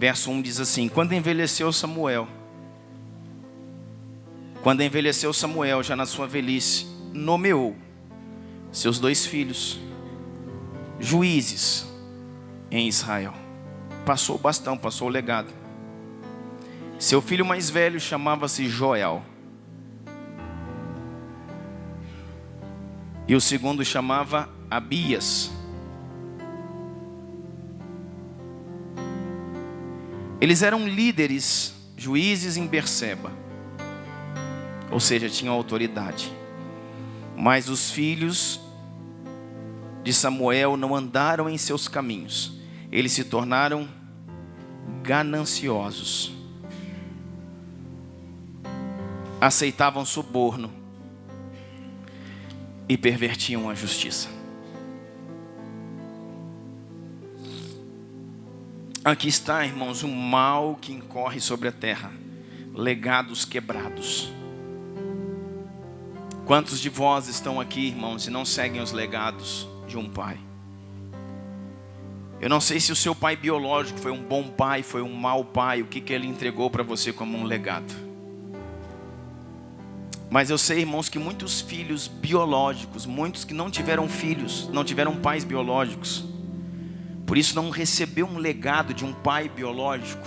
verso 1 diz assim: quando envelheceu Samuel, já na sua velhice, nomeou seus 2 filhos juízes em Israel. Passou o bastão, passou o legado. Seu filho mais velho chamava-se Joel, e o segundo chamava Abias. Eles eram líderes, juízes em Berseba, ou seja, tinham autoridade. Mas os filhos de Samuel não andaram em seus caminhos. Eles se tornaram gananciosos, aceitavam suborno e pervertiam a justiça. Aqui está, irmãos, o mal que incorre sobre a terra. Legados quebrados. Quantos de vós estão aqui, irmãos, e não seguem os legados de um pai? Eu não sei se o seu pai biológico foi um bom pai, foi um mau pai, o que ele entregou para você como um legado. Mas eu sei, irmãos, que muitos filhos biológicos, muitos que não tiveram filhos, não tiveram pais biológicos, por isso não recebeu um legado de um pai biológico.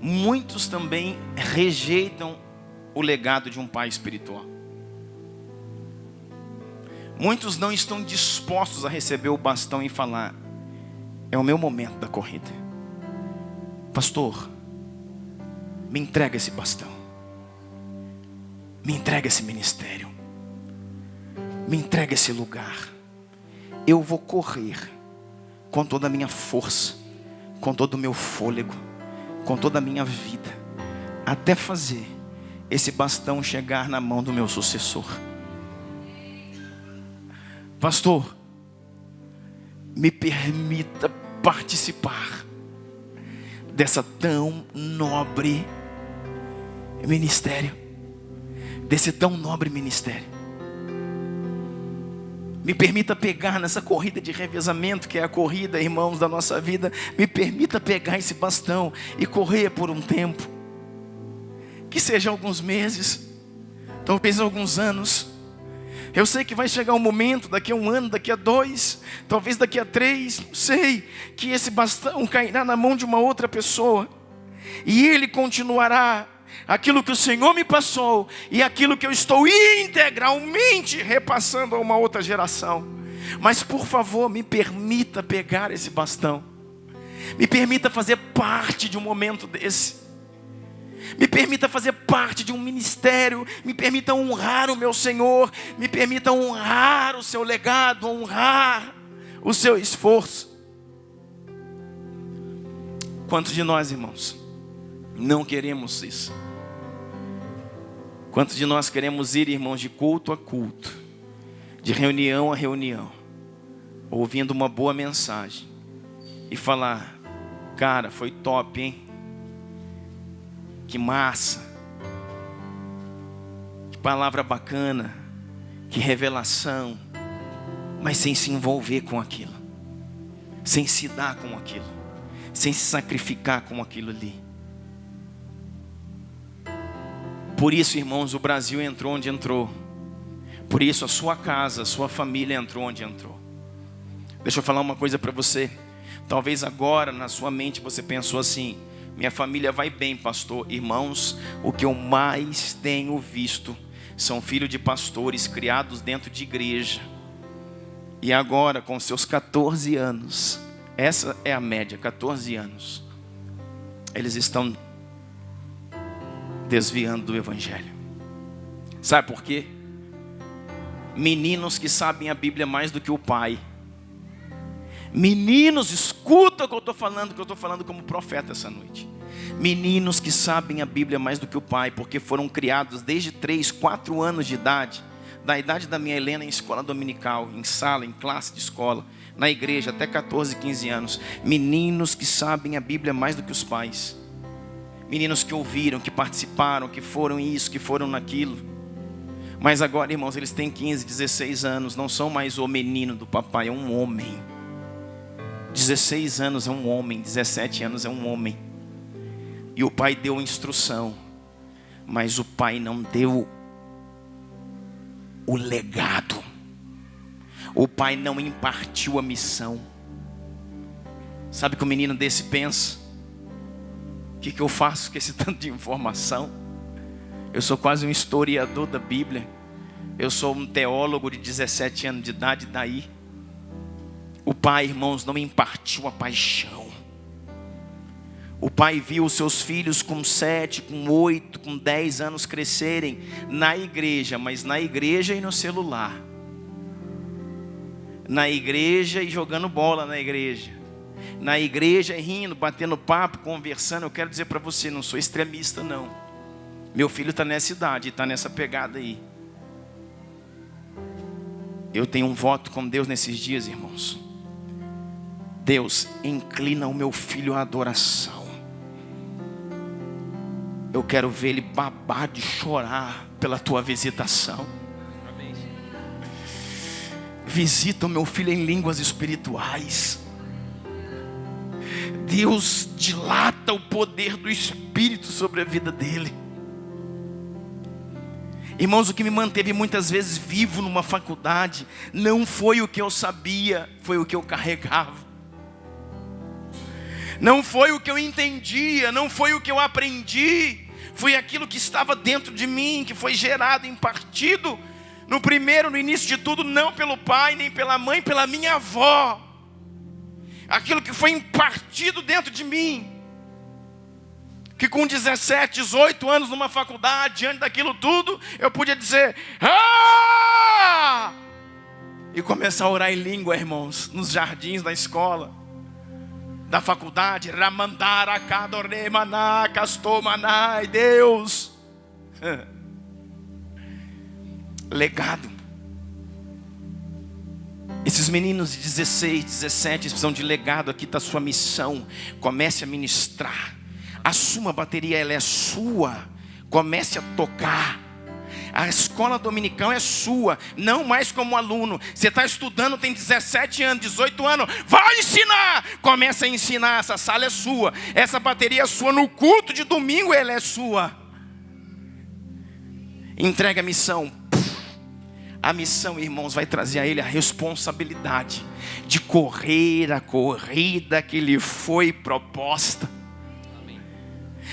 Muitos também rejeitam o legado de um pai espiritual. Muitos não estão dispostos a receber o bastão e falar: é o meu momento da corrida. Pastor, me entrega esse bastão. Me entrega esse ministério. Me entrega esse lugar. Eu vou correr com toda a minha força, com todo o meu fôlego, com toda a minha vida, até fazer esse bastão chegar na mão do meu sucessor. Pastor, me permita participar dessa tão nobre ministério, desse tão nobre ministério. Me permita pegar nessa corrida de revezamento, que é a corrida, irmãos, da nossa vida. Me permita pegar esse bastão e correr por um tempo, que seja alguns meses, talvez alguns anos. Eu sei que vai chegar um momento, daqui a 1 ano, daqui a 2, talvez daqui a 3, não sei, que esse bastão cairá na mão de uma outra pessoa, e ele continuará aquilo que o Senhor me passou, e aquilo que eu estou integralmente repassando a uma outra geração. Mas por favor, me permita pegar esse bastão, me permita fazer parte de um momento desse, me permita fazer parte de um ministério, me permita honrar o meu Senhor, me permita honrar o seu legado, honrar o seu esforço. Quantos de nós, irmãos, não queremos isso? Quantos de nós queremos ir, irmãos, de culto a culto, de reunião a reunião, ouvindo uma boa mensagem e falar: cara, foi top, hein? Que massa, que palavra bacana, que revelação, mas sem se envolver com aquilo, sem se dar com aquilo, sem se sacrificar com aquilo ali. Por isso, irmãos, o Brasil entrou onde entrou. Por isso a sua casa, a sua família entrou onde entrou. Deixa eu falar uma coisa para você. Talvez agora na sua mente você pensou assim: minha família vai bem, pastor. Irmãos, o que eu mais tenho visto são filhos de pastores criados dentro de igreja, e agora com seus 14 anos, essa é a média, 14 anos, eles estão desviando do evangelho. Sabe por quê? Meninos que sabem a Bíblia mais do que o pai. Meninos, escuta o que eu estou falando, que eu estou falando como profeta essa noite. Meninos que sabem a Bíblia mais do que o pai, porque foram criados desde 3, 4 anos de idade, da idade da minha Helena, em escola dominical, em sala, em classe de escola, na igreja, até 14, 15 anos. Meninos que sabem a Bíblia mais do que os pais. Meninos que ouviram, que participaram, que foram isso, que foram naquilo. Mas agora, irmãos, eles têm 15, 16 anos, não são mais o menino do papai, é um homem. 16 anos é um homem, 17 anos é um homem. E o pai deu instrução, mas o pai não deu o legado. O pai não impartiu a missão. Sabe o que o menino desse pensa? O que eu faço com esse tanto de informação? Eu sou quase um historiador da Bíblia. Eu sou um teólogo de 17 anos de idade, daí. O pai, irmãos, não impartiu a paixão. O pai viu os seus filhos com 7, com 8, com 10 anos crescerem na igreja, mas na igreja e no celular. Na igreja e jogando bola na igreja. Na igreja e rindo, batendo papo, conversando. Eu quero dizer para você, não sou extremista não. Meu filho está nessa idade, está nessa pegada aí. Eu tenho um voto com Deus nesses dias, irmãos. Deus, inclina o meu filho à adoração. Eu quero ver ele babar de chorar pela tua visitação. Visita o meu filho em línguas espirituais. Deus, dilata o poder do Espírito sobre a vida dele. Irmãos, o que me manteve muitas vezes vivo numa faculdade não foi o que eu sabia, foi o que eu carregava. Não foi o que eu entendia, não foi o que eu aprendi. Foi aquilo que estava dentro de mim, que foi gerado, impartido no início de tudo, não pelo pai, nem pela mãe, pela minha avó. Aquilo que foi impartido dentro de mim. Que com 17, 18 anos numa faculdade, diante daquilo tudo, eu podia dizer, ah! E começar a orar em língua, irmãos, nos jardins da escola, da faculdade, Ramandara, Kadoremaná, Castomanai, Deus. Legado. Esses meninos de 16, 17 precisam de legado. Aqui está a sua missão. Comece a ministrar. Assuma a bateria, ela é sua. Comece a tocar. A escola dominical é sua, não mais como aluno. Você está estudando, tem 17 anos, 18 anos, vai ensinar. Comece a ensinar, essa sala é sua. Essa bateria é sua, no culto de domingo ela é sua. Entrega a missão. A missão, irmãos, vai trazer a ele a responsabilidade de correr a corrida que lhe foi proposta. Amém.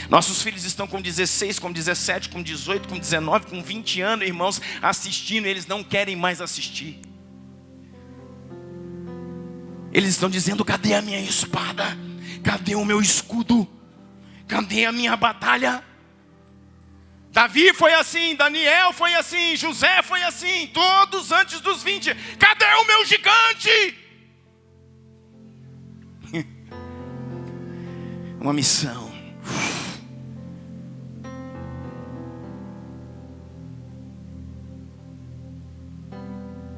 Nossos filhos estão com 16, com 17, com 18, com 19, com 20 anos, irmãos, assistindo. Eles não querem mais assistir. Eles estão dizendo, cadê a minha espada? Cadê o meu escudo? Cadê a minha batalha? Davi foi assim, Daniel foi assim, José foi assim, todos antes dos 20. Cadê o meu gigante? Uma missão.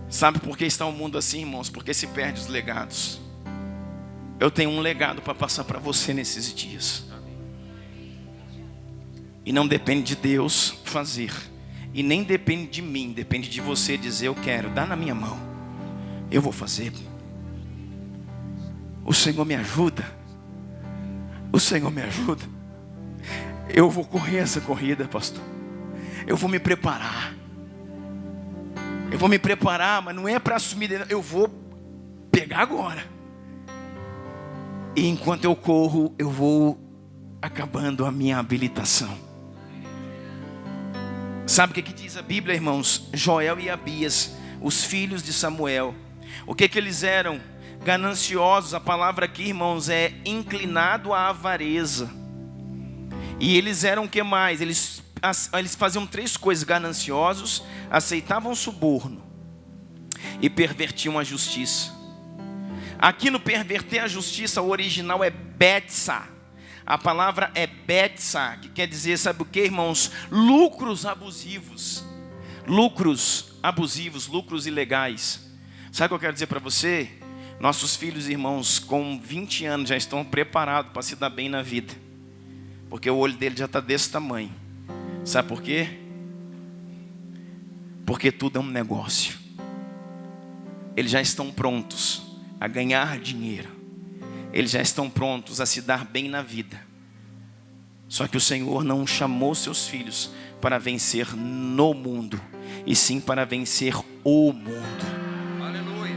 Sabe por que está o mundo assim, irmãos? Porque se perde os legados. Eu tenho um legado para passar para você nesses dias. E não depende de Deus fazer. E nem depende de mim. Depende de você dizer, eu quero. Dá na minha mão. Eu vou fazer. O Senhor me ajuda. O Senhor me ajuda. Eu vou correr essa corrida, pastor. Eu vou me preparar. Eu vou me preparar, mas não é para assumir. Eu vou pegar agora. E enquanto eu corro, eu vou acabando a minha habilitação. Sabe o que diz a Bíblia, irmãos? Joel e Abias, os filhos de Samuel. O que eles eram? Gananciosos. A palavra aqui, irmãos, é inclinado à avareza. E eles eram o que mais? Eles faziam 3 coisas: gananciosos, aceitavam suborno e pervertiam a justiça. Aqui no perverter a justiça, o original é betsa. A palavra é betsa, que quer dizer, sabe o que, irmãos? Lucros abusivos. Lucros abusivos, lucros ilegais. Sabe o que eu quero dizer para você? Nossos filhos, irmãos, com 20 anos já estão preparados para se dar bem na vida. Porque o olho dele já está desse tamanho. Sabe por quê? Porque tudo é um negócio. Eles já estão prontos a ganhar dinheiro. Eles já estão prontos a se dar bem na vida. Só que o Senhor não chamou seus filhos para vencer no mundo, e sim para vencer o mundo. Aleluia.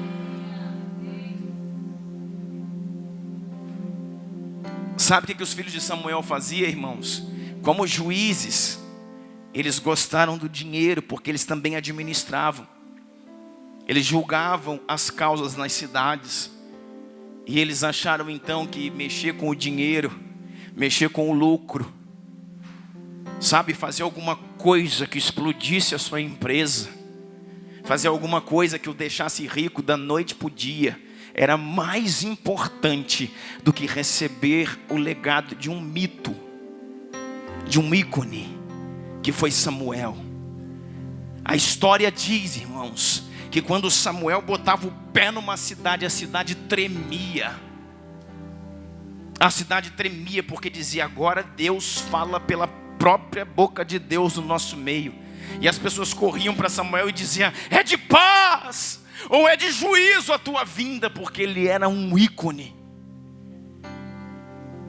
Sabe o que os filhos de Samuel faziam, irmãos? Como juízes, eles gostaram do dinheiro, porque eles também administravam. Eles julgavam as causas nas cidades. E eles acharam então que mexer com o dinheiro, mexer com o lucro, sabe, fazer alguma coisa que explodisse a sua empresa, fazer alguma coisa que o deixasse rico da noite para o dia, era mais importante do que receber o legado de um mito, de um ícone, que foi Samuel. A história diz, irmãos, que quando Samuel botava o pé numa cidade, a cidade tremia. A cidade tremia porque dizia: agora Deus fala pela própria boca de Deus no nosso meio. E as pessoas corriam para Samuel e diziam: é de paz ou é de juízo a tua vinda, porque ele era um ícone.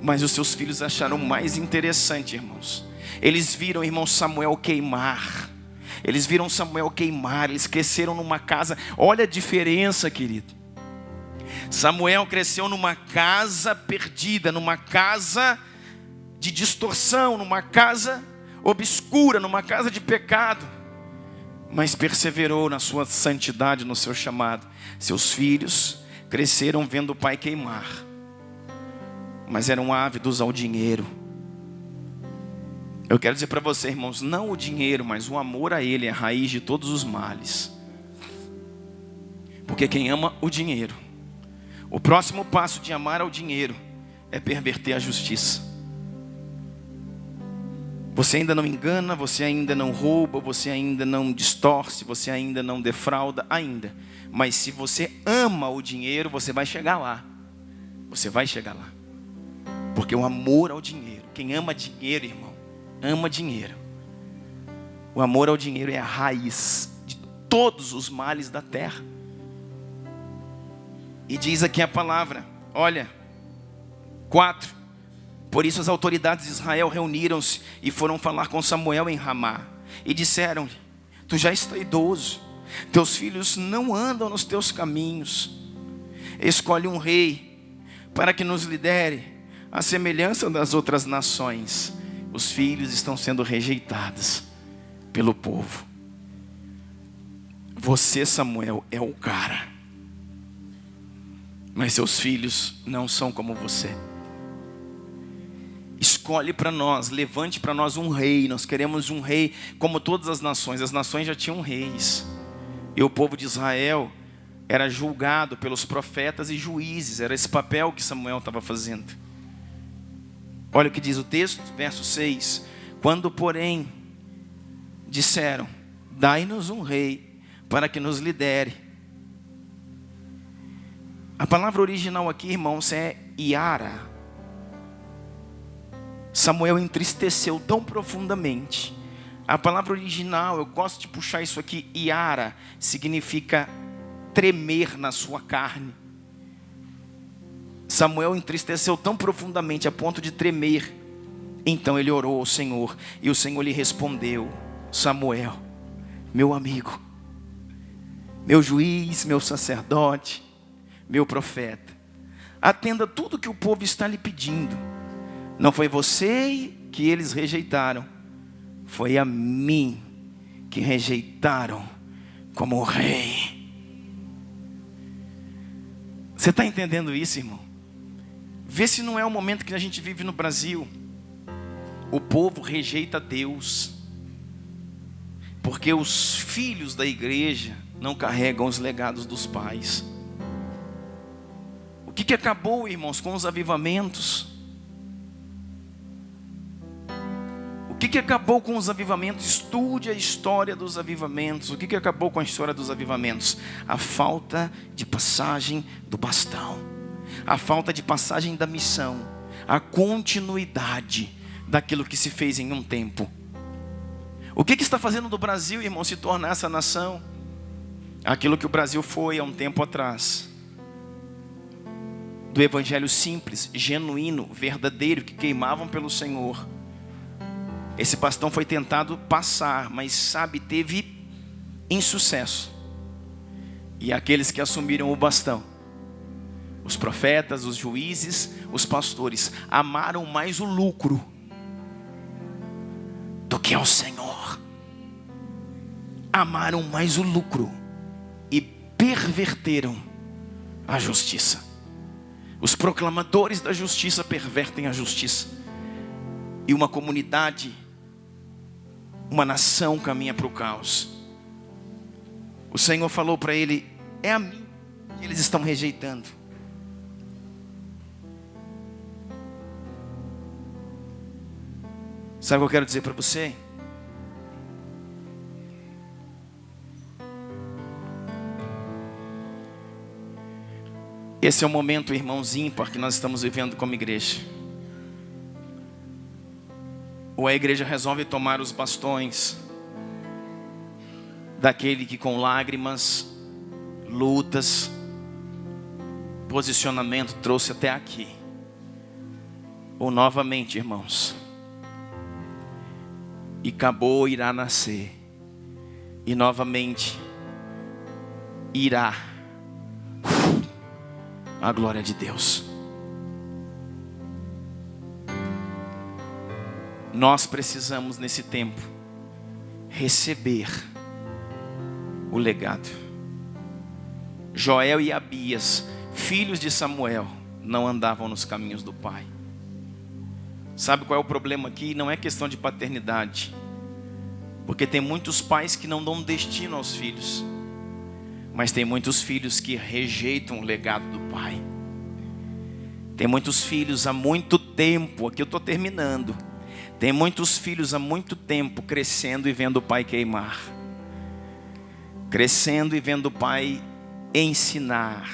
Mas os seus filhos acharam mais interessante, irmãos. Eles viram, irmão, Samuel queimar. Eles viram Samuel queimar. Eles cresceram numa casa. Olha a diferença, querido. Samuel cresceu numa casa perdida, numa casa de distorção, numa casa obscura, numa casa de pecado. Mas perseverou na sua santidade, no seu chamado. Seus filhos cresceram vendo o pai queimar, mas eram ávidos ao dinheiro. Eu quero dizer para você, irmãos, não o dinheiro, mas o amor a ele é a raiz de todos os males. Porque quem ama o dinheiro, o próximo passo de amar ao dinheiro é perverter a justiça. Você ainda não engana, você ainda não rouba, você ainda não distorce, você ainda não defrauda, ainda. Mas se você ama o dinheiro, você vai chegar lá. Você vai chegar lá. Porque o amor ao dinheiro, quem ama dinheiro, irmão, ama dinheiro. O amor ao dinheiro é a raiz de todos os males da terra. E diz aqui a palavra, olha, 4. Por isso as autoridades de Israel reuniram-se e foram falar com Samuel em Ramá. E disseram-lhe: tu já está idoso, teus filhos não andam nos teus caminhos. Escolhe um rei para que nos lidere, à semelhança das outras nações. Os filhos estão sendo rejeitados pelo povo. Você, Samuel, é o cara. Mas seus filhos não são como você. Escolhe para nós, levante para nós um rei. Nós queremos um rei como todas as nações. As nações já tinham reis. E o povo de Israel era julgado pelos profetas e juízes. Era esse papel que Samuel estava fazendo. Olha o que diz o texto, verso 6. Quando, porém, disseram: dai-nos um rei para que nos lidere. A palavra original aqui, irmãos, é Iara. Samuel entristeceu tão profundamente. A palavra original, eu gosto de puxar isso aqui, Iara, significa tremer na sua carne. Samuel entristeceu tão profundamente a ponto de tremer. Então ele orou ao Senhor, e o Senhor lhe respondeu: Samuel, meu amigo, meu juiz, meu sacerdote, meu profeta, atenda tudo que o povo está lhe pedindo. Não foi você que eles rejeitaram, foi a mim que rejeitaram como rei. Você está entendendo isso, irmão? Vê se não é o momento que a gente vive no Brasil. O povo rejeita Deus, porque os filhos da igreja não carregam os legados dos pais. O que acabou, irmãos, com os avivamentos? que acabou com os avivamentos? Estude a história dos avivamentos. O que acabou com a história dos avivamentos? A falta de passagem do bastão, a falta de passagem da missão, a continuidade daquilo que se fez em um tempo. O que está fazendo do Brasil, irmão, se tornar essa nação? Aquilo que o Brasil foi há um tempo atrás, do evangelho simples, genuíno, verdadeiro, que queimavam pelo Senhor. Esse bastão foi tentado passar, mas sabe, teve insucesso. E aqueles que assumiram o bastão, os profetas, os juízes, os pastores, amaram mais o lucro do que ao Senhor. Amaram mais o lucro e perverteram a justiça. Os proclamadores da justiça pervertem a justiça. E uma comunidade, uma nação caminha para o caos. O Senhor falou para ele: é a mim que eles estão rejeitando. Sabe o que eu quero dizer para você? Esse é o momento, irmãos, ímpar que nós estamos vivendo como igreja. Ou a igreja resolve tomar os bastões daquele que com lágrimas, lutas, posicionamento trouxe até aqui. Ou novamente, irmãos, e acabou, irá nascer, e novamente irá a glória de Deus. Nós precisamos nesse tempo receber o legado. Joel e Abias, filhos de Samuel, não andavam nos caminhos do pai. Sabe qual é o problema aqui? Não é questão de paternidade, porque tem muitos pais que não dão destino aos filhos, mas tem muitos filhos que rejeitam o legado do pai. Tem muitos filhos há muito tempo, aqui eu estou terminando, tem muitos filhos há muito tempo crescendo e vendo o pai queimar, crescendo e vendo o pai ensinar,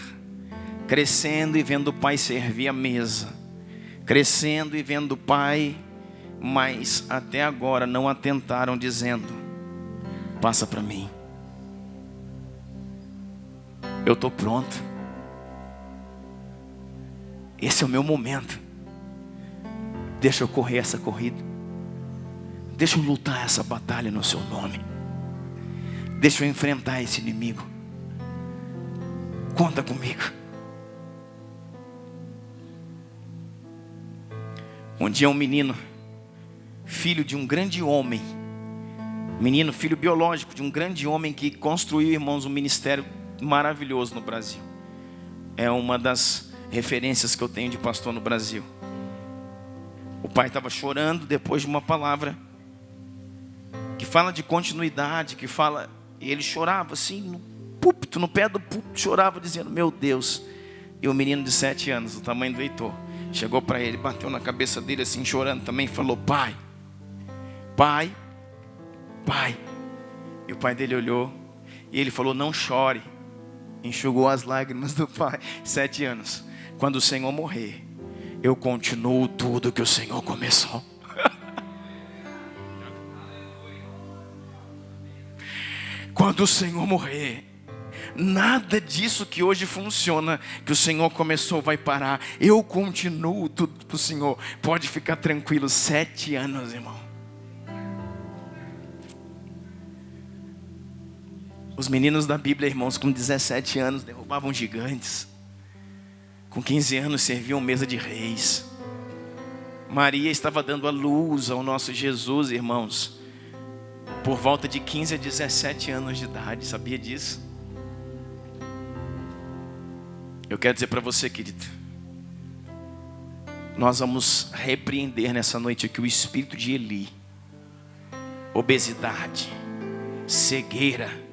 crescendo e vendo o pai servir a mesa, crescendo e vendo o pai, mas até agora não atentaram, dizendo: passa para mim, eu estou pronto, esse é o meu momento, deixa eu correr essa corrida, deixa eu lutar essa batalha no seu nome, deixa eu enfrentar esse inimigo, conta comigo. Um dia um menino, filho de um grande homem, menino, filho biológico de um grande homem que construiu, irmãos, um ministério maravilhoso no Brasil. É uma das referências que eu tenho de pastor no Brasil. O pai estava chorando depois de uma palavra que fala de continuidade, que fala, e ele chorava assim no púlpito, no pé do púlpito, chorava dizendo: meu Deus. E o menino de 7 anos, o tamanho do Heitor, chegou para ele, bateu na cabeça dele assim, chorando também, falou: pai, pai, pai. E o pai dele olhou e ele falou: não chore. Enxugou as lágrimas do pai. 7 anos. Quando o Senhor morrer, eu continuo tudo que o Senhor começou. Quando o Senhor morrer, nada disso que hoje funciona, que o Senhor começou, vai parar. Eu continuo tudo para o Senhor. Pode ficar tranquilo. 7 anos, irmão. Os meninos da Bíblia, irmãos, com 17 anos derrubavam gigantes. Com 15 anos serviam mesa de reis. Maria estava dando a luz ao nosso Jesus, irmãos, por volta de 15 a 17 anos de idade. Sabia disso? Eu quero dizer para você, querido, nós vamos repreender nessa noite aqui o espírito de Eli, obesidade, cegueira,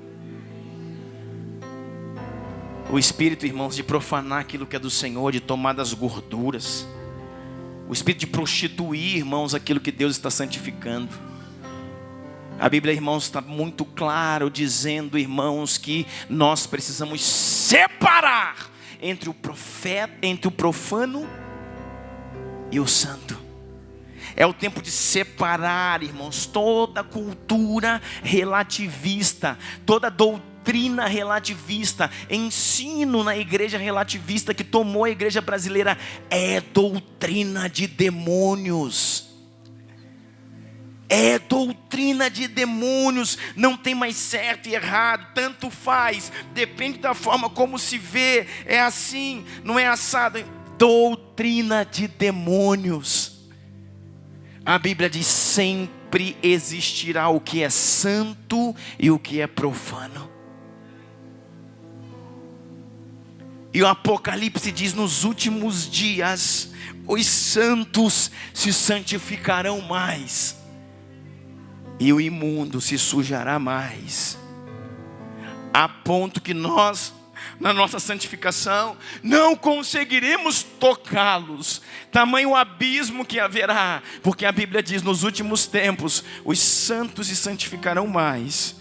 o espírito, irmãos, de profanar aquilo que é do Senhor, de tomar das gorduras, o espírito de prostituir, irmãos, aquilo que Deus está santificando. A Bíblia, irmãos, está muito claro dizendo, irmãos, que nós precisamos separar entre o profeta, entre o profano e o santo. É o tempo de separar, irmãos, toda cultura relativista, toda doutrina relativista, ensino na igreja relativista que tomou a igreja brasileira, é doutrina de demônios. É doutrina de demônios, não tem mais certo e errado, tanto faz, depende da forma como se vê, é assim, não é assado. Doutrina de demônios. A Bíblia diz: sempre existirá o que é santo e o que é profano. E o Apocalipse diz: nos últimos dias, os santos se santificarão mais, e o imundo se sujará mais, a ponto que nós, na nossa santificação, não conseguiremos tocá-los. Tamanho abismo que haverá, porque a Bíblia diz: nos últimos tempos, os santos se santificarão mais,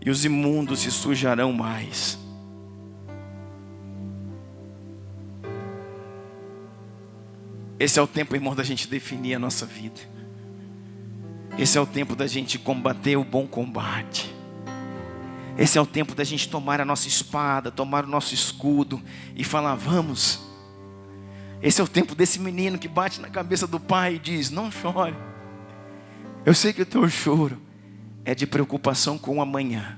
e os imundos se sujarão mais. Esse é o tempo, irmão, da gente definir a nossa vida. Esse é o tempo da gente combater o bom combate. Esse é o tempo da gente tomar a nossa espada, tomar o nosso escudo e falar: vamos. Esse é o tempo desse menino que bate na cabeça do pai e diz: não chore. Eu sei que o teu choro é de preocupação com o amanhã.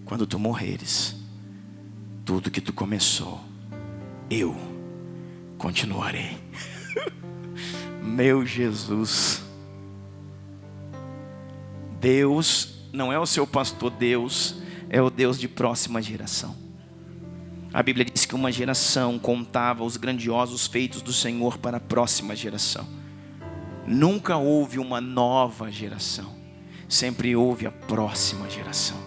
Quando tu morreres, tudo que tu começou, eu continuarei. Meu Jesus. Deus não é o seu pastor, Deus é o Deus de próxima geração. A Bíblia diz que uma geração contava os grandiosos feitos do Senhor para a próxima geração. Nunca houve uma nova geração, sempre houve a próxima geração,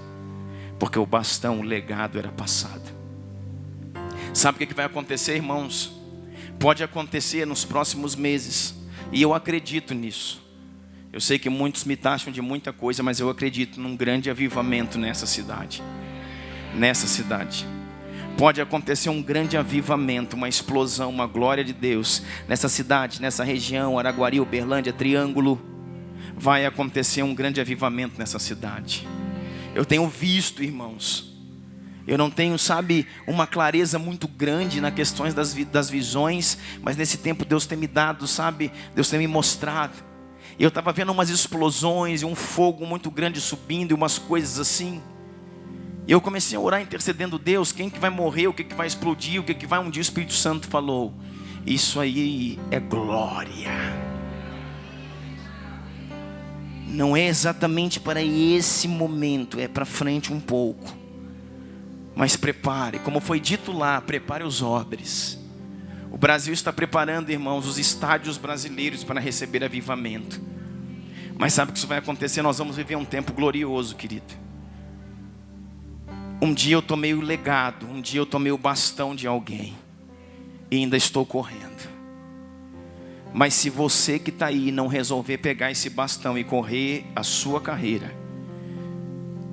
porque o bastão, o legado era passado. Sabe o que vai acontecer, irmãos? Pode acontecer nos próximos meses, e eu acredito nisso. Eu sei que muitos me taxam de muita coisa, mas eu acredito num grande avivamento nessa cidade. Nessa cidade. Pode acontecer um grande avivamento, uma explosão, uma glória de Deus. Nessa cidade, nessa região, Araguari, Uberlândia, Triângulo. Vai acontecer um grande avivamento nessa cidade. Eu tenho visto, irmãos. Eu não tenho, uma clareza muito grande nas questões das visões. Mas nesse tempo Deus tem me dado, Deus tem me mostrado. E eu estava vendo umas explosões e um fogo muito grande subindo e umas coisas assim. E eu comecei a orar intercedendo: Deus, quem que vai morrer, o que que vai explodir, o que que vai... Um dia o Espírito Santo falou: isso aí é glória. Não é exatamente para esse momento, é para frente um pouco. Mas prepare, como foi dito lá, prepare os odres. O Brasil está preparando, irmãos, os estádios brasileiros para receber avivamento. Mas sabe o que isso vai acontecer? Nós vamos viver um tempo glorioso, querido. Um dia eu tomei o legado, um dia eu tomei o bastão de alguém, e ainda estou correndo. Mas se você que está aí não resolver pegar esse bastão e correr a sua carreira,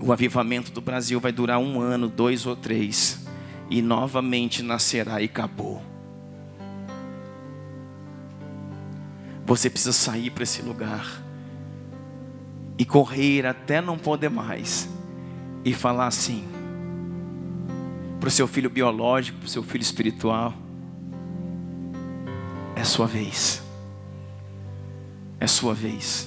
o avivamento do Brasil vai durar 1 ano, 2 ou 3, e novamente nascerá e acabou. Você precisa sair para esse lugar e correr até não poder mais e falar assim para o seu filho biológico, para o seu filho espiritual: é sua vez, é sua vez.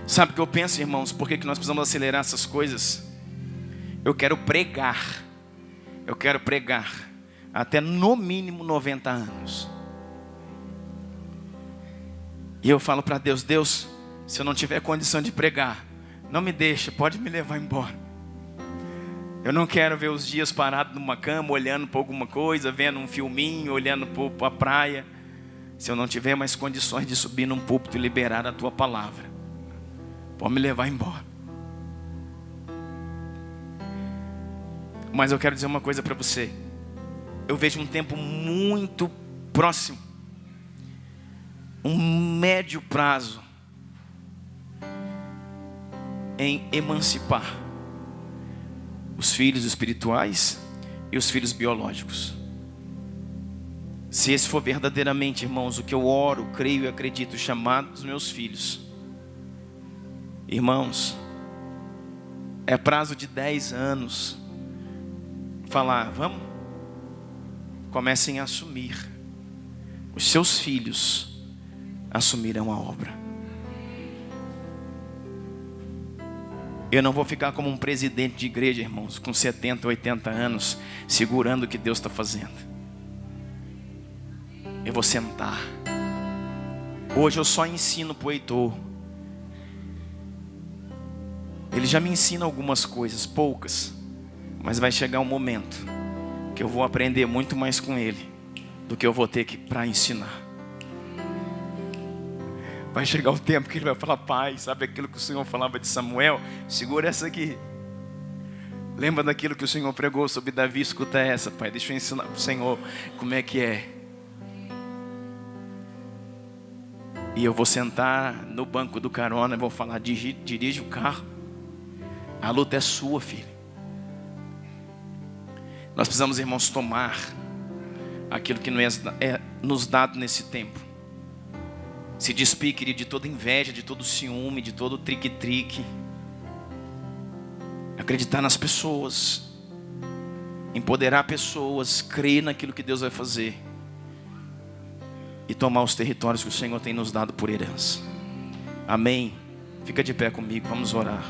Sabe o que eu penso, irmãos? Por que nós precisamos acelerar essas coisas? Eu quero pregar até no mínimo 90 anos. E eu falo para Deus: Deus, se eu não tiver condição de pregar, não me deixa, pode me levar embora. Eu não quero ver os dias parado numa cama, olhando para alguma coisa, vendo um filminho, olhando para a praia. Se eu não tiver mais condições de subir num púlpito e liberar a tua palavra, pode me levar embora. Mas eu quero dizer uma coisa para você. Eu vejo um tempo muito próximo um médio prazo em emancipar os filhos espirituais e os filhos biológicos. Se esse for verdadeiramente, irmãos, o que eu oro, creio e acredito, chamado dos meus filhos, irmãos, é prazo de 10 anos. Falar, vamos? Comecem a assumir. Os seus filhos assumirão a obra. Eu não vou ficar como um presidente de igreja, irmãos, com 70, 80 anos, segurando o que Deus está fazendo. Eu vou sentar. Hoje eu só ensino para o Heitor. Ele já me ensina algumas coisas, poucas. Mas vai chegar um momento que eu vou aprender muito mais com ele do que eu vou ter para ensinar. Vai chegar o tempo que ele vai falar, pai, sabe aquilo que o Senhor falava de Samuel? Segura essa aqui. Lembra daquilo que o Senhor pregou sobre Davi? Escuta essa, pai. Deixa eu ensinar para o Senhor como é que é. E eu vou sentar no banco do carona e vou falar, dirige o carro. A luta é sua, filho. Nós precisamos, irmãos, tomar aquilo que é nos dado nesse tempo. Se despir, querido, de toda inveja, de todo ciúme, de todo trique-trique. Acreditar nas pessoas. Empoderar pessoas. Crer naquilo que Deus vai fazer. E tomar os territórios que o Senhor tem nos dado por herança. Amém? Fica de pé comigo, vamos orar.